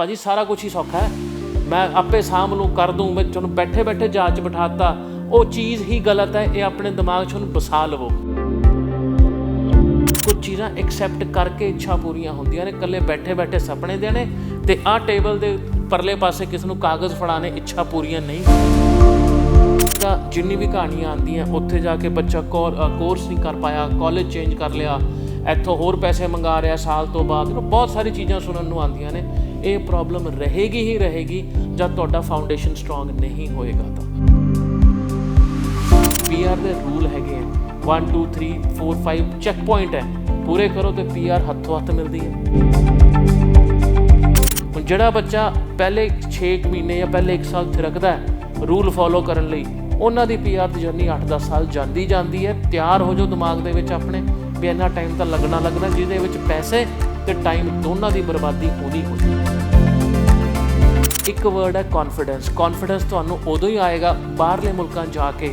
ਭਾਜੀ ਸਾਰਾ ਕੁਝ ਹੀ ਸੌਖਾ ਹੈ, ਮੈਂ ਆਪੇ ਸਾਂਭ ਲੂੰ ਕਰ ਦੂੰ, ਮੈਂ ਤੁਹਾਨੂੰ ਬੈਠੇ ਬੈਠੇ ਜਹਾਜ਼ 'ਚ ਬਿਠਾਤਾ, ਉਹ ਚੀਜ਼ ਹੀ ਗਲਤ ਹੈ। ਇਹ ਆਪਣੇ ਦਿਮਾਗ 'ਚ ਉਹਨੂੰ ਵਸਾ ਲਵੋ। ਕੁਝ ਚੀਜ਼ਾਂ ਐਕਸੈਪਟ ਕਰਕੇ ਇੱਛਾ ਪੂਰੀਆਂ ਹੁੰਦੀਆਂ ਨੇ, ਇਕੱਲੇ ਬੈਠੇ ਬੈਠੇ ਸੁਪਨੇ ਦੇਣੇ ਤੇ ਆਹ ਟੇਬਲ ਦੇ ਪਰਲੇ ਪਾਸੇ ਕਿਸੇ ਨੂੰ ਕਾਗਜ਼ ਫੜਾਣੇ ਇੱਛਾ ਪੂਰੀਆਂ ਨਹੀਂ। ਤਾਂ ਜਿੰਨੀ ਵੀ ਕਹਾਣੀਆਂ ਆਉਂਦੀਆਂ ਉੱਥੇ ਜਾ ਕੇ ਬੱਚਾ ਕੋਰਸ ਨਹੀਂ ਕਰ ਪਾਇਆ, ਕਾਲਜ ਚੇਂਜ ਕਰ ਲਿਆ, ਇੱਥੋਂ ਹੋਰ ਪੈਸੇ ਮੰਗਾ ਰਿਹਾ ਸਾਲ ਤੋਂ ਬਾਅਦ, ਬਹੁਤ ਸਾਰੀ ਚੀਜ਼ਾਂ ਸੁਣਨ ਨੂੰ ਆਉਂਦੀਆਂ ਨੇ। ਇਹ ਪ੍ਰੋਬਲਮ ਰਹੇਗੀ ਹੀ ਰਹੇਗੀ ਜਦ ਤੁਹਾਡਾ ਫਾਊਂਡੇਸ਼ਨ ਸਟਰੋਂਗ ਨਹੀਂ ਹੋਏਗਾ। ਤਾਂ PR ਦੇ ਰੂਲ ਹੈਗੇ ਆ 1 2 3 4 5 ਚੈੱਕ ਪੁਆਇੰਟ ਹੈ, ਪੂਰੇ ਕਰੋ ਤੇ PR ਹੱਥੋਂ ਹੱਥ ਮਿਲਦੀ ਹੈ। ਹੁਣ ਜਿਹੜਾ ਬੱਚਾ ਪਹਿਲੇ 6 ਮਹੀਨੇ ਜਾਂ ਪਹਿਲੇ 1 ਸਾਲ ਥਿਰਕਦਾ ਹੈ ਰੂਲ ਫੋਲੋ ਕਰਨ ਲਈ, ਉਹਨਾਂ ਦੀ PR ਦੀ ਜਰਨੀ 8-10 ਸਾਲ ਜਾਂਦੀ ਹੈ। ਤਿਆਰ ਹੋ ਜਾਓ ਦਿਮਾਗ ਦੇ ਵਿੱਚ ਆਪਣੇ ਵੀ ਇੰਨਾ ਟਾਈਮ ਤਾਂ ਲੱਗਣਾ ਜਿਹਦੇ ਵਿੱਚ ਪੈਸੇ ਤੇ ਟਾਈਮ ਦੋਨਾਂ ਦੀ ਬਰਬਾਦੀ ਹੋਣੀ। ਇੱਕ ਵਰਡ ਹੈ ਕੌਨਫੀਡੈਂਸ। ਕੌਨਫੀਡੈਂਸ ਤੁਹਾਨੂੰ ਉਦੋਂ ਹੀ ਆਏਗਾ ਬਾਹਰਲੇ ਮੁਲਕਾਂ ਜਾ ਕੇ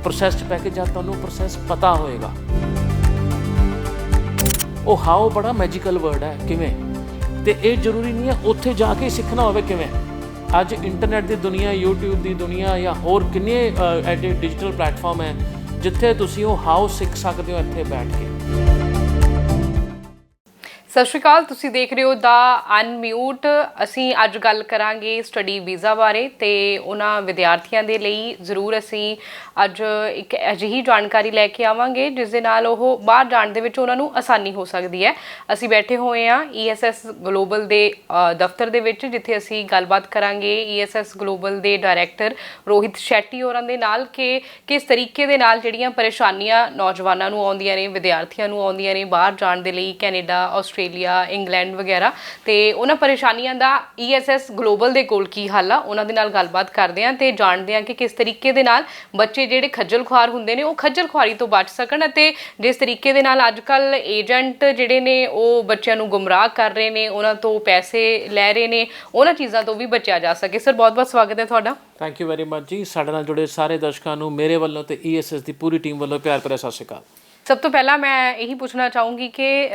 ਪ੍ਰੋਸੈਸ 'ਚ ਪੈ ਕੇ, ਜਦ ਤੁਹਾਨੂੰ ਪ੍ਰੋਸੈਸ ਪਤਾ ਹੋਏਗਾ। ਉਹ ਹਾਓ ਬੜਾ ਮੈਜੀਕਲ ਵਰਡ ਹੈ, ਕਿਵੇਂ, ਤੇ ਇਹ ਜ਼ਰੂਰੀ ਨਹੀਂ ਹੈ ਉੱਥੇ ਜਾ ਕੇ ਸਿੱਖਣਾ ਹੋਵੇ ਕਿਵੇਂ। ਅੱਜ ਇੰਟਰਨੈਟ ਦੀ ਦੁਨੀਆ, YouTube ਦੀ ਦੁਨੀਆ ਜਾਂ ਹੋਰ ਕਿੰਨੇ ਐਡੇ ਡਿਜੀਟਲ ਪਲੇਟਫਾਰਮ ਹੈ ਜਿੱਥੇ ਤੁਸੀਂ ਉਹ ਹਾਓ ਸਿੱਖ ਸਕਦੇ ਹੋ ਇੱਥੇ ਬੈਠ ਕੇ। ਸਤਿ ਸ਼੍ਰੀ ਅਕਾਲ, ਤੁਸੀਂ ਦੇਖ ਰਹੇ ਹੋ ਦਾ ਅਨਮਿਊਟ। ਅਸੀਂ ਅੱਜ ਗੱਲ ਕਰਾਂਗੇ ਸਟੱਡੀ ਵੀਜ਼ਾ ਬਾਰੇ ਤੇ ਉਹਨਾਂ ਵਿਦਿਆਰਥੀਆਂ ਦੇ ਲਈ ਜ਼ਰੂਰ ਅਸੀਂ ਅੱਜ ਇੱਕ ਅਜਿਹੀ ਜਾਣਕਾਰੀ ਲੈ ਕੇ ਆਵਾਂਗੇ ਜਿਸ ਦੇ ਨਾਲ ਉਹ ਬਾਹਰ ਜਾਣ ਦੇ ਵਿੱਚ ਉਹਨਾਂ ਨੂੰ ਆਸਾਨੀ ਹੋ ਸਕਦੀ ਹੈ। ਅਸੀਂ ਬੈਠੇ ਹੋਏ ਹਾਂ ESS ਗਲੋਬਲ ਦੇ ਦਫ਼ਤਰ ਦੇ ਵਿੱਚ, ਜਿੱਥੇ ਅਸੀਂ ਗੱਲਬਾਤ ਕਰਾਂਗੇ ESS ਗਲੋਬਲ ਦੇ ਡਾਇਰੈਕਟਰ ਰੋਹਿਤ ਸ਼ੈਟੀ ਹੋਰਾਂ ਦੇ ਨਾਲ ਕਿ ਕਿਸ ਤਰੀਕੇ ਦੇ ਨਾਲ ਜਿਹੜੀਆਂ ਪਰੇਸ਼ਾਨੀਆਂ ਨੌਜਵਾਨਾਂ ਨੂੰ ਆਉਂਦੀਆਂ ਨੇ, ਵਿਦਿਆਰਥੀਆਂ ਨੂੰ ਆਉਂਦੀਆਂ ਨੇ ਬਾਹਰ ਜਾਣ ਦੇ ਲਈ, ਕੈਨੇਡਾ, ਆਸਟ੍ਰੇਲੀਆ, ਇੰਗਲੈਂਡ ਵਗੈਰਾ, ਤੇ ਉਹਨਾਂ ਪਰੇਸ਼ਾਨੀਆਂ ਦਾ ESS ਗਲੋਬਲ ਦੇ ਕੋਲ ਕੀ ਹੱਲ ਆ, ਉਹਨਾਂ ਦੇ ਨਾਲ ਗੱਲਬਾਤ ਕਰਦੇ ਹਾਂ ਤੇ ਜਾਣਦੇ ਹਾਂ ਕਿ ਕਿਸ ਤਰੀਕੇ ਦੇ ਨਾਲ ਬੱਚੇ ਜਿਹੜੇ ਖੱਜਲ ਖੁਆਰ ਹੁੰਦੇ ਨੇ ਉਹ ਖੱਜਲ ਖੁਆਰੀ ਤੋਂ ਬਚ ਸਕਣ, ਅਤੇ ਜਿਸ ਤਰੀਕੇ ਦੇ ਨਾਲ ਅੱਜ ਕੱਲ੍ਹ ਏਜੰਟ ਜਿਹੜੇ ਨੇ ਉਹ ਬੱਚਿਆਂ ਨੂੰ ਗੁੰਮਰਾਹ ਕਰ ਰਹੇ ਨੇ, ਉਹਨਾਂ ਤੋਂ ਪੈਸੇ ਲੈ ਰਹੇ ਨੇ, ਉਹਨਾਂ ਚੀਜ਼ਾਂ ਤੋਂ ਵੀ ਬਚਿਆ ਜਾ ਸਕੇ। ਸਰ ਬਹੁਤ ਬਹੁਤ ਸਵਾਗਤ ਹੈ ਤੁਹਾਡਾ। ਥੈਂਕ ਯੂ ਵੈਰੀ ਮਚ ਜੀ। ਸਾਡੇ ਨਾਲ ਜੁੜੇ ਸਾਰੇ ਦਰਸ਼ਕਾਂ ਨੂੰ ਮੇਰੇ ਵੱਲੋਂ ਤੇ ESS ਦੀ ਪੂਰੀ ਟੀਮ ਵੱਲੋਂ ਪਿਆਰ ਭਰਿਆ ਸਤਿ ਸ਼੍ਰੀ ਅਕਾਲ। ਸਭ ਤੋਂ ਪਹਿਲਾਂ ਮੈਂ ਇਹੀ ਪੁੱਛਣਾ ਚਾਹੂੰਗੀ ਕਿ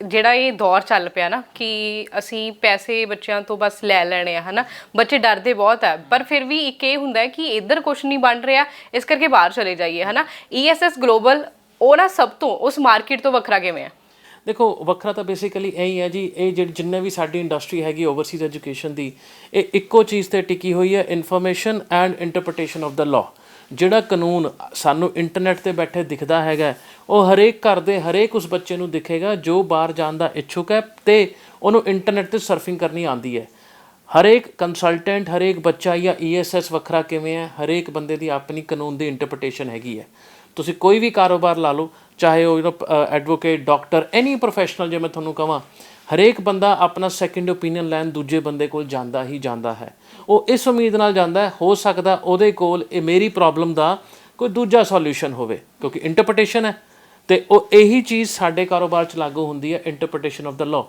ਜਿਹੜਾ ਇਹ ਦੌਰ ਚੱਲ ਪਿਆ ਨਾ ਕਿ ਅਸੀਂ ਪੈਸੇ ਬੱਚਿਆਂ ਤੋਂ ਬਸ ਲੈ ਲੈਣੇ ਆ, ਹੈ ਨਾ, ਬੱਚੇ ਡਰਦੇ ਬਹੁਤ ਹੈ, ਪਰ ਫਿਰ ਵੀ ਇੱਕ ਇਹ ਹੁੰਦਾ ਕਿ ਇੱਧਰ ਕੁਛ ਨਹੀਂ ਬਣ ਰਿਹਾ, ਇਸ ਕਰਕੇ ਬਾਹਰ ਚਲੇ ਜਾਈਏ, ਹੈ ਨਾ। ESS ਗਲੋਬਲ ਉਹ ਨਾ ਸਭ ਤੋਂ ਉਸ ਮਾਰਕੀਟ ਤੋਂ ਵੱਖਰਾ ਕਿਵੇਂ ਹੈ? ਦੇਖੋ, ਵੱਖਰਾ ਤਾਂ ਬੇਸਿਕਲੀ ਇਹੀ ਹੈ ਜੀ, ਇਹ ਜਿਹੜੀ ਜਿੰਨੇ ਵੀ ਸਾਡੀ ਇੰਡਸਟਰੀ ਹੈਗੀ ਓਵਰਸੀਜ਼ ਐਜੂਕੇਸ਼ਨ ਦੀ, ਇਹ ਇੱਕੋ ਚੀਜ਼ 'ਤੇ ਟਿਕੀ ਹੋਈ ਹੈ, information and interpretation of the law. ਜਿਹੜਾ ਕਾਨੂੰਨ ਸਾਨੂੰ ਇੰਟਰਨੈਟ 'ਤੇ ਬੈਠੇ ਦਿਖਦਾ ਹੈਗਾ, ਉਹ ਹਰੇਕ ਘਰ ਦੇ ਹਰੇਕ ਉਸ ਬੱਚੇ ਨੂੰ ਦਿਖੇਗਾ ਜੋ ਬਾਹਰ ਜਾਣ ਦਾ ਇੱਛੁਕ ਹੈ ਅਤੇ ਉਹਨੂੰ ਇੰਟਰਨੈਟ 'ਤੇ ਸਰਫਿੰਗ ਕਰਨੀ ਆਉਂਦੀ ਹੈ। ਹਰੇਕ ਕੰਸਲਟੈਂਟ, ਹਰੇਕ ਬੱਚਾ ਜਾਂ ESS ਵੱਖਰਾ ਕਿਵੇਂ ਹੈ, ਹਰੇਕ ਬੰਦੇ ਦੀ ਆਪਣੀ ਕਾਨੂੰਨ ਦੀ ਇੰਟਰਪ੍ਰੀਟੇਸ਼ਨ ਹੈਗੀ ਹੈ। ਤੁਸੀਂ ਕੋਈ ਵੀ ਕਾਰੋਬਾਰ ਲਾ ਲਓ, ਚਾਹੇ ਉਹ ਐਡਵੋਕੇਟ, ਡਾਕਟਰ, ਐਨੀ ਪ੍ਰੋਫੈਸ਼ਨਲ, ਜੇ ਮੈਂ ਤੁਹਾਨੂੰ ਕਹਾਂ, ਹਰੇਕ ਬੰਦਾ ਆਪਣਾ ਸੈਕਿੰਡ ਓਪੀਨੀਅਨ ਲੈਣ ਦੂਜੇ ਬੰਦੇ ਕੋਲ ਜਾਂਦਾ ਹੀ ਜਾਂਦਾ ਹੈ। ਉਹ ਇਸ ਉਮੀਦ ਨਾਲ ਜਾਂਦਾ ਹੈ ਹੋ ਸਕਦਾ ਉਹਦੇ ਕੋਲ ਇਹ ਮੇਰੀ ਪ੍ਰੋਬਲਮ ਦਾ ਕੋਈ ਦੂਜਾ ਸੋਲਿਊਸ਼ਨ ਹੋਵੇ, ਕਿਉਂਕਿ ਇੰਟਰਪ੍ਰੀਟੇਸ਼ਨ ਹੈ। ਅਤੇ ਉਹ ਇਹੀ ਚੀਜ਼ ਸਾਡੇ ਕਾਰੋਬਾਰ 'ਚ ਲਾਗੂ ਹੁੰਦੀ ਹੈ, ਇੰਟਰਪ੍ਰੀਟੇਸ਼ਨ ਆਫ ਦਾ ਲਾਅ।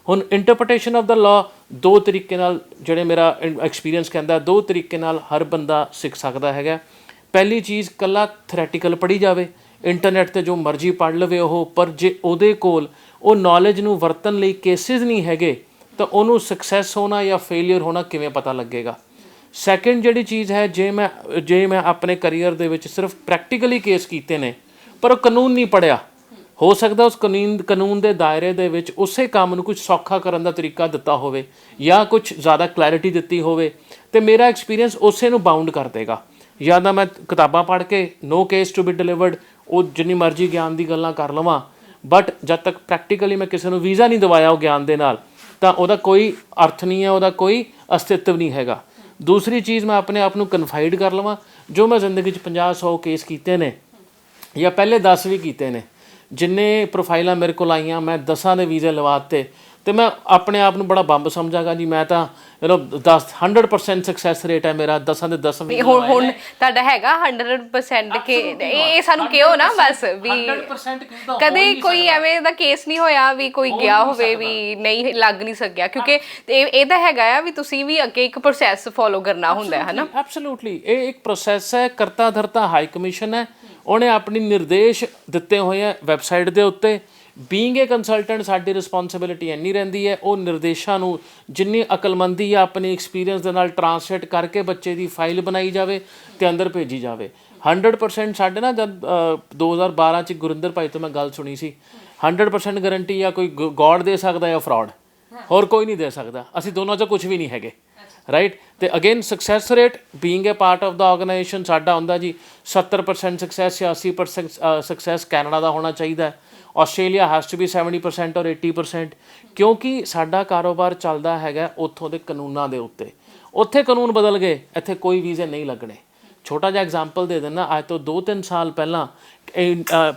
ਹੁਣ ਇੰਟਰਪ੍ਰੀਟੇਸ਼ਨ ਆਫ ਦਾ ਲਾਅ ਦੋ ਤਰੀਕੇ ਨਾਲ, ਜਿਹੜੇ ਮੇਰਾ ਐਕਸਪੀਰੀਅੰਸ ਕਹਿੰਦਾ, ਦੋ ਤਰੀਕੇ ਨਾਲ ਹਰ ਬੰਦਾ ਸਿੱਖ ਸਕਦਾ ਹੈਗਾ। ਪਹਿਲੀ ਚੀਜ਼, ਇਕੱਲਾ ਥਰੈਟੀਕਲ ਪੜ੍ਹੀ ਜਾਵੇ, ਇੰਟਰਨੈਟ 'ਤੇ ਜੋ ਮਰਜ਼ੀ ਪੜ੍ਹ ਲਵੇ ਉਹ, ਪਰ ਜੇ ਉਹਦੇ ਕੋਲ ਉਹ ਨੌਲੇਜ ਨੂੰ ਵਰਤਣ ਲਈ ਕੇਸਿਸ ਨਹੀਂ ਹੈਗੇ ਤਾਂ ਉਹਨੂੰ ਸਕਸੈਸ ਹੋਣਾ ਜਾਂ ਫੇਲੀਅਰ ਹੋਣਾ ਕਿਵੇਂ ਪਤਾ ਲੱਗੇਗਾ। ਸੈਕਿੰਡ ਜਿਹੜੀ ਚੀਜ਼ ਹੈ, ਜੇ ਮੈਂ ਆਪਣੇ ਕਰੀਅਰ ਦੇ ਵਿੱਚ ਸਿਰਫ ਪ੍ਰੈਕਟੀਕਲੀ ਕੇਸ ਕੀਤੇ ਨੇ ਪਰ ਉਹ ਕਾਨੂੰਨ ਨਹੀਂ ਪੜ੍ਹਿਆ, ਹੋ ਸਕਦਾ ਉਸ ਕਾਨੂੰਨ ਦੇ ਦਾਇਰੇ ਦੇ ਵਿੱਚ ਉਸੇ ਕੰਮ ਨੂੰ ਕੁਝ ਸੌਖਾ ਕਰਨ ਦਾ ਤਰੀਕਾ ਦਿੱਤਾ ਹੋਵੇ ਜਾਂ ਕੁਝ ਜ਼ਿਆਦਾ ਕਲੈਰਿਟੀ ਦਿੱਤੀ ਹੋਵੇ, ਅਤੇ ਮੇਰਾ ਐਕਸਪੀਰੀਅੰਸ ਉਸੇ ਨੂੰ ਬਾਊਂਡ ਕਰ ਦੇਗਾ। ਜਾਂ ਤਾਂ ਮੈਂ ਕਿਤਾਬਾਂ ਪੜ੍ਹ ਕੇ ਨੋ ਕੇਸ ਟੂ ਬੀ ਡਿਲੀਵਰਡ, ਉਹ ਜਿੰਨੀ ਮਰਜ਼ੀ ਗਿਆਨ ਦੀ ਗੱਲਾਂ ਕਰ ਲਵਾਂ, ਬਟ ਜਦ ਤੱਕ ਪ੍ਰੈਕਟੀਕਲੀ ਮੈਂ ਕਿਸੇ ਨੂੰ ਵੀਜ਼ਾ ਨਹੀਂ ਦਿਵਾਇਆ ਉਹ ਗਿਆਨ ਦੇ ਨਾਲ, ਤਾਂ ਉਹਦਾ ਕੋਈ ਅਰਥ ਨਹੀਂ ਹੈ, ਉਹਦਾ ਕੋਈ ਅਸਤਿਤਵ ਨਹੀਂ ਹੈਗਾ। ਦੂਸਰੀ ਚੀਜ਼, ਮੈਂ ਆਪਣੇ ਆਪ ਨੂੰ ਕਨਫਾਈਡ ਕਰ ਲਵਾਂ, ਜੋ ਮੈਂ ਜ਼ਿੰਦਗੀ 'ਚ 50-100 ਕੇਸ ਕੀਤੇ ਨੇ ਜਾਂ ਪਹਿਲੇ 10 ਵੀ ਕੀਤੇ ਨੇ, ਜਿੰਨੇ ਪ੍ਰੋਫਾਈਲਾਂ ਮੇਰੇ ਕੋਲ ਆਈਆਂ, ਮੈਂ 10 ਦੇ ਵੀਜ਼ੇ ਲਵਾ ਦਿੱਤੇ, ਅਤੇ ਮੈਂ ਆਪਣੇ ਆਪ ਨੂੰ ਬੜਾ ਬੰਬ ਸਮਝਾਂਗਾ ਜੀ, ਮੈਂ ਤਾਂ 100% ਸਕਸੈਸ ਰੇਟ ਹੈ ਮੇਰਾ, 10 ਦੇ 10 ਵੀ। ਹੁਣ ਤੁਹਾਡਾ ਹੈਗਾ 100% ਕਿ ਇਹ ਸਾਨੂੰ ਕਿਉਂ ਨਾ ਬਸ ਵੀ 100% ਕਦੇ ਕੋਈ ਐਵੇਂ ਦਾ ਕੇਸ ਨਹੀਂ ਹੋਇਆ ਵੀ ਕੋਈ ਗਿਆ ਹੋਵੇ ਵੀ ਨਹੀਂ ਲੱਗ ਨਹੀਂ ਸਕਿਆ, ਕਿਉਂਕਿ ਇਹ ਤਾਂ ਹੈਗਾ ਆ ਵੀ ਤੁਸੀਂ ਵੀ ਅੱਗੇ ਇੱਕ ਪ੍ਰੋਸੈਸ ਫੋਲੋ ਕਰਨਾ ਹੁੰਦਾ ਹੈ ਨਾ। ਐਬਸੋਲੂਟਲੀ, ਇਹ ਇੱਕ ਪ੍ਰੋਸੈਸ ਹੈ, ਕਰਤਾ ਧਰਤਾ ਹਾਈ ਕਮਿਸ਼ਨ ਹੈ, ਉਹਨੇ ਆਪਣੀ ਨਿਰਦੇਸ਼ ਦਿੱਤੇ ਹੋਏ ਹੈ ਵੈਬਸਾਈਟ ਦੇ ਉੱਤੇ। ਬੀਇੰਗ ਏ ਕੰਸਲਟੈਂਟ ਸਾਡੀ ਰਿਸਪੌਂਸਿਬਿਲਿਟੀ ਇੰਨੀ ਰਹਿੰਦੀ ਹੈ, ਉਹ ਨਿਰਦੇਸ਼ਾਂ ਨੂੰ ਜਿੰਨੀ ਅਕਲਮੰਦੀ ਆ ਆਪਣੀ ਐਕਸਪੀਰੀਅੰਸ ਦੇ ਨਾਲ ਟਰਾਂਸਲੇਟ ਕਰਕੇ ਬੱਚੇ ਦੀ ਫਾਈਲ ਬਣਾਈ ਜਾਵੇ ਤੇ ਅੰਦਰ ਭੇਜੀ ਜਾਵੇ। 100% ਸਾਡੇ ਨਾ ਜਦ 2012 ਚ ਗੁਰਿੰਦਰ ਭਾਈ ਤੋਂ ਮੈਂ ਗੱਲ ਸੁਣੀ ਸੀ, 100% ਗਾਰੰਟੀ ਆ ਕੋਈ ਗੋਡ ਦੇ ਸਕਦਾ ਜਾਂ ਫਰਾਡ, ਹੋਰ ਕੋਈ ਨਹੀਂ ਦੇ ਸਕਦਾ। ਅਸੀਂ ਦੋਨੋਂ 'ਚੋਂ ਕੁਝ ਵੀ ਨਹੀਂ ਹੈਗੇ, ਰਾਈਟ। ਤੇ again success rate being A part of the organisation ਸਾਡਾ ਹੁੰਦਾ ਜੀ 70% ਸਕਸੈਸ ਜਾਂ 80% ਸਕਸੈਸ ਕੈਨੇਡਾ ਦਾ ਹੋਣਾ ਚਾਹੀਦਾ। ਆਸਟ੍ਰੇਲੀਆ ਹੈਜ਼ ਟੂ ਬੀ 70% ਔਰ 80%, ਕਿਉਂਕਿ ਸਾਡਾ ਕਾਰੋਬਾਰ ਚੱਲਦਾ ਹੈਗਾ ਉੱਥੋਂ ਦੇ ਕਾਨੂੰਨਾਂ ਦੇ ਉੱਤੇ। ਉੱਥੇ ਕਾਨੂੰਨ ਬਦਲ ਗਏ, ਇੱਥੇ ਕੋਈ ਵੀਜ਼ੇ ਨਹੀਂ ਲੱਗਣੇ। ਛੋਟਾ ਜਿਹਾ ਐਗਜ਼ਾਮਪਲ ਦੇ ਦਿੰਦਾ, ਅੱਜ ਤੋਂ 2-3 ਸਾਲ ਪਹਿਲਾਂ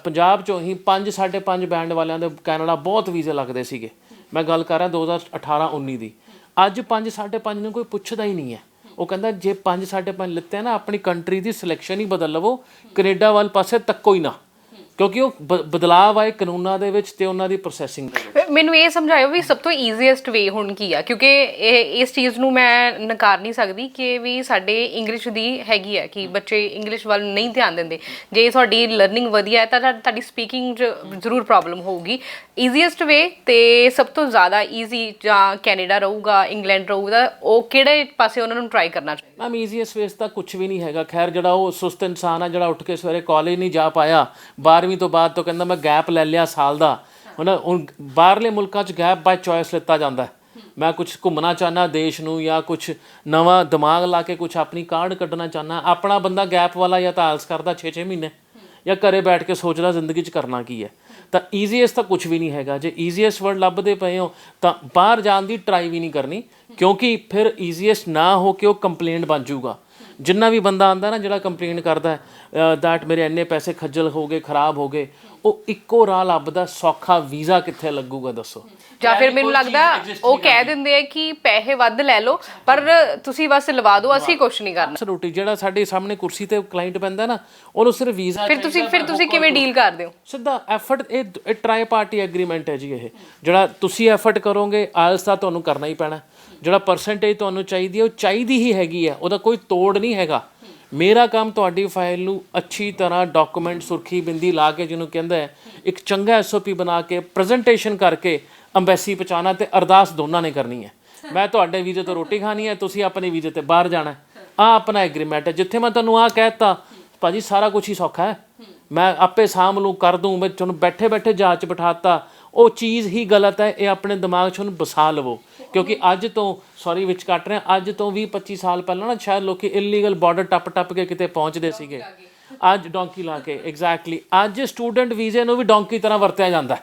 ਪੰਜਾਬ 'ਚੋਂ ਹੀ 5-5.5 ਬੈਂਡ ਵਾਲਿਆਂ ਦੇ ਕੈਨੇਡਾ ਬਹੁਤ ਵੀਜ਼ੇ ਲੱਗਦੇ ਸੀਗੇ। ਮੈਂ ਗੱਲ ਕਰ ਰਿਹਾ 2018-19 ਦੀ। ਅੱਜ 5-5.5 ਨੂੰ ਕੋਈ ਪੁੱਛਦਾ ਹੀ ਨਹੀਂ ਹੈ। ਉਹ ਕਹਿੰਦਾ ਜੇ 5-5.5 ਲਿੱਤੇ ਨਾ, ਆਪਣੀ ਕੰਟਰੀ ਦੀ ਸਿਲੈਕਸ਼ਨ ਹੀ ਬਦਲ ਲਵੋ, ਕੈਨੇਡਾ ਵੱਲ ਪਾਸੇ ਤੱਕੋ ਹੀ ਨਾ, ਕਿਉਂਕਿ ਉਹ ਬਦਲਾਵ ਆਏ ਕਾਨੂੰਨਾਂ ਦੇ ਵਿੱਚ ਤੇ ਉਹਨਾਂ ਦੀ ਪ੍ਰੋਸੈਸਿੰਗ ਦੇ ਵਿੱਚ। ਮੈਨੂੰ ਇਹ ਸਮਝਾਇਓ ਵੀ ਸਭ ਤੋਂ ਈਜ਼ੀਐਸਟ ਵੇ ਹੁਣ ਕੀ ਆ, ਕਿਉਂਕਿ ਇਸ ਚੀਜ਼ ਨੂੰ ਮੈਂ ਨਕਾਰ ਨਹੀਂ ਸਕਦੀ ਕਿ ਵੀ ਸਾਡੇ ਇੰਗਲਿਸ਼ ਦੀ ਹੈਗੀ ਹੈ ਕਿ ਬੱਚੇ ਇੰਗਲਿਸ਼ ਵੱਲ ਨਹੀਂ ਧਿਆਨ ਦਿੰਦੇ। ਜੇ ਤੁਹਾਡੀ ਲਰਨਿੰਗ ਵਧੀਆ ਹੈ ਤਾਂ ਤੁਹਾਡੀ ਸਪੀਕਿੰਗ 'ਚ ਜ਼ਰੂਰ ਪ੍ਰੋਬਲਮ ਹੋਊਗੀ। ਈਜ਼ੀਐਸਟ ਵੇ ਤੇ ਸਭ ਤੋਂ ਜ਼ਿਆਦਾ ਈਜ਼ੀ ਜਾਂ ਕੈਨੇਡਾ ਰਹੂਗਾ, ਇੰਗਲੈਂਡ ਰਹੂਗਾ, ਉਹ ਕਿਹੜੇ ਪਾਸੇ ਉਹਨਾਂ ਨੂੰ ਟਰਾਈ ਕਰਨਾ ਚਾਹੀਦਾ? ਮੈਮ ਈਜ਼ੀਐਸਟ ਵੇਸ ਤਾਂ ਕੁਛ ਵੀ ਨਹੀਂ ਹੈਗਾ। ਖੈਰ ਜਿਹੜਾ ਉਹ ਸੁਸਤ ਇਨਸਾਨ ਆ ਜਿਹੜਾ ਉੱਠ ਕੇ ਸਵੇਰੇ ਕਾਲਜ ਨਹੀਂ ਜਾ ਪਾਇਆ 12ਵੀਂ ਤੋਂ ਬਾਅਦ, ਤੋਂ ਕਹਿੰਦਾ ਮੈਂ ਗੈਪ ਲੈ ਲਿਆ ਸਾਲ ਦਾ, ਹੁਣ ਬਾਹਰਲੇ ਮੁਲਕਾਂ 'ਚ ਗੈਪ ਬਾਈ ਚੋਇਸ ਲਿੱਤਾ ਜਾਂਦਾ। ਮੈਂ ਕੁਛ ਘੁੰਮਣਾ ਚਾਹੁੰਦਾ ਦੇਸ਼ ਨੂੰ, ਜਾਂ ਕੁਛ ਨਵਾਂ ਦਿਮਾਗ ਲਾ ਕੇ ਕੁਛ ਆਪਣੀ ਕਾਢ ਕੱਢਣਾ ਚਾਹੁੰਦਾ। ਆਪਣਾ ਬੰਦਾ ਗੈਪ ਵਾਲਾ ਜਾਂ ਤਾਂ ਆਲਸ ਕਰਦਾ 6-6 ਮਹੀਨੇ, ਜਾਂ ਘਰੇ ਬੈਠ ਕੇ ਸੋਚਦਾ ਜ਼ਿੰਦਗੀ 'ਚ ਕਰਨਾ ਕੀ ਹੈ। ਤਾਂ ਈਜ਼ੀਐਸਟ ਤਾਂ ਕੁਛ ਵੀ ਨਹੀਂ ਹੈਗਾ। ਜੇ ਈਜ਼ੀਐਸਟ ਵਰਡ ਲੱਭਦੇ ਪਏ ਹੋ ਤਾਂ ਬਾਹਰ ਜਾਣ ਦੀ ਟਰਾਈ ਵੀ ਨਹੀਂ ਕਰਨੀ, ਕਿਉਂਕਿ ਫਿਰ ਈਜ਼ੀਐਸਟ ਨਾ ਹੋ ਕੇ ਉਹ ਕੰਪਲੇਂਟ ਬਣ ਜਾਊਗਾ। ਜਿੰਨਾ ਵੀ ਬੰਦਾ ਆਉਂਦਾ ਨਾ ਜਿਹੜਾ ਕੰਪਲੇਂਟ ਕਰਦਾ ਦੈਟ ਮੇਰੇ ਇੰਨੇ ਪੈਸੇ ਖੱਜਲ ਹੋ ਗਏ, ਖਰਾਬ ਹੋ ਗਏ, ਉਹ ਇੱਕੋ ਰਾਹ ਲੱਭਦਾ ਸੌਖਾ ਵੀਜ਼ਾ ਕਿੱਥੇ ਲੱਗੂਗਾ ਦੱਸੋ। ਜਾਂ ਫਿਰ ਮੈਨੂੰ ਲੱਗਦਾ ਉਹ ਕਹਿ ਦਿੰਦੇ ਆ ਕਿ ਪੈਸੇ ਵੱਧ ਲੈ ਲਓ ਪਰ ਤੁਸੀਂ ਬਸ ਲਵਾ ਦਿਓ, ਅਸੀਂ ਕੁਛ ਨਹੀਂ ਕਰਨਾ। ਰੋਟੀ ਜਿਹੜਾ ਸਾਡੇ ਸਾਹਮਣੇ ਕੁਰਸੀ ਤੇ ਕਲਾਇੰਟ ਪੈਂਦਾ ਨਾ, ਉਹਨੂੰ ਸਿਰਫ ਵੀਜ਼ਾ। ਫਿਰ ਤੁਸੀਂ ਕਿਵੇਂ ਡੀਲ ਕਰਦੇ ਹੋ? ਸਿੱਧਾ ਐਫਰਟ, ਇਹ ਟਰਾਈ ਪਾਰਟੀ ਐਗਰੀਮੈਂਟ ਹੈ ਜੀ। ਇਹ ਜਿਹੜਾ ਤੁਸੀਂ ਐਫਰਟ ਕਰੋਗੇ, ਆਇਲਸ ਦਾ ਤੁਹਾਨੂੰ ਕਰਨਾ ਹੀ ਪੈਣਾ। ਜਿਹੜਾ ਪਰਸੈਂਟੇਜ ਤੁਹਾਨੂੰ ਚਾਹੀਦੀ ਹੈ ਉਹ ਚਾਹੀਦੀ ਹੀ ਹੈਗੀ ਹੈ, ਉਹਦਾ ਕੋਈ ਤੋੜ ਨਹੀਂ ਹੈਗਾ। ਮੇਰਾ ਕੰਮ ਤੁਹਾਡੀ ਫਾਈਲ ਨੂੰ ਅੱਛੀ ਤਰ੍ਹਾਂ ਡਾਕੂਮੈਂਟ ਸੁਰਖੀ ਬਿੰਦੀ ਲਾ ਕੇ, ਜਿਹਨੂੰ ਕਹਿੰਦਾ ਹੈ ਇੱਕ ਚੰਗਾ SOP ਬਣਾ ਕੇ ਪ੍ਰੈਜੈਂਟੇਸ਼ਨ ਕਰਕੇ ਅੰਬੈਸੀ ਪਹੁੰਚਾਉਣਾ, ਤੇ ਅਰਦਾਸ ਦੋਨਾਂ ਨੇ ਕਰਨੀ ਹੈ। ਮੈਂ ਤੁਹਾਡੇ ਵੀਜ਼ੇ ਤੋਂ ਰੋਟੀ ਖਾਣੀ ਹੈ, ਤੁਸੀਂ ਆਪਣੇ ਵੀਜ਼ੇ ਤੇ ਬਾਹਰ ਜਾਣਾ। ਆਹ ਆਪਣਾ ਐਗਰੀਮੈਂਟ ਹੈ। ਜਿੱਥੇ ਮੈਂ ਤੁਹਾਨੂੰ ਆਹ ਕਹਿ ਦਿੱਤਾ ਭਾਜੀ ਸਾਰਾ ਕੁਛ ਹੀ ਸੌਖਾ ਹੈ, ਮੈਂ ਆਪੇ ਸਾਂਭ ਲੂੰ, ਕਰ ਦੂੰ, ਮੈਂ ਤੁਹਾਨੂੰ ਬੈਠੇ ਬੈਠੇ ਜਹਾਜ਼ 'ਚ ਬਿਠਾਤਾ, ਉਹ ਚੀਜ਼ ਹੀ ਗਲਤ ਹੈ। ਇਹ ਆਪਣੇ ਦਿਮਾਗ 'ਚ ਹੁਣ ਵਸਾ ਲਵੋ, ਕਿਉਂਕਿ ਅੱਜ ਤੋਂ ਸੌਰੀ ਵਿੱਚ ਕੱਟ ਰਿਹਾ, ਅੱਜ ਤੋਂ 20-25 ਸਾਲ ਪਹਿਲਾਂ ਨਾ ਸ਼ਾਇਦ ਲੋਕੀ ਇਲੀਗਲ ਬਾਰਡਰ ਟੱਪ ਕੇ ਕਿਤੇ ਪਹੁੰਚਦੇ ਸੀਗੇ। ਅੱਜ ਡੋਂਕੀ ਲਾ ਕੇ, ਐਗਜ਼ੈਕਟਲੀ ਅੱਜ ਸਟੂਡੈਂਟ ਵੀਜ਼ੇ ਨੂੰ ਵੀ ਡੋਂਕੀ ਤਰ੍ਹਾਂ ਵਰਤਿਆ ਜਾਂਦਾ।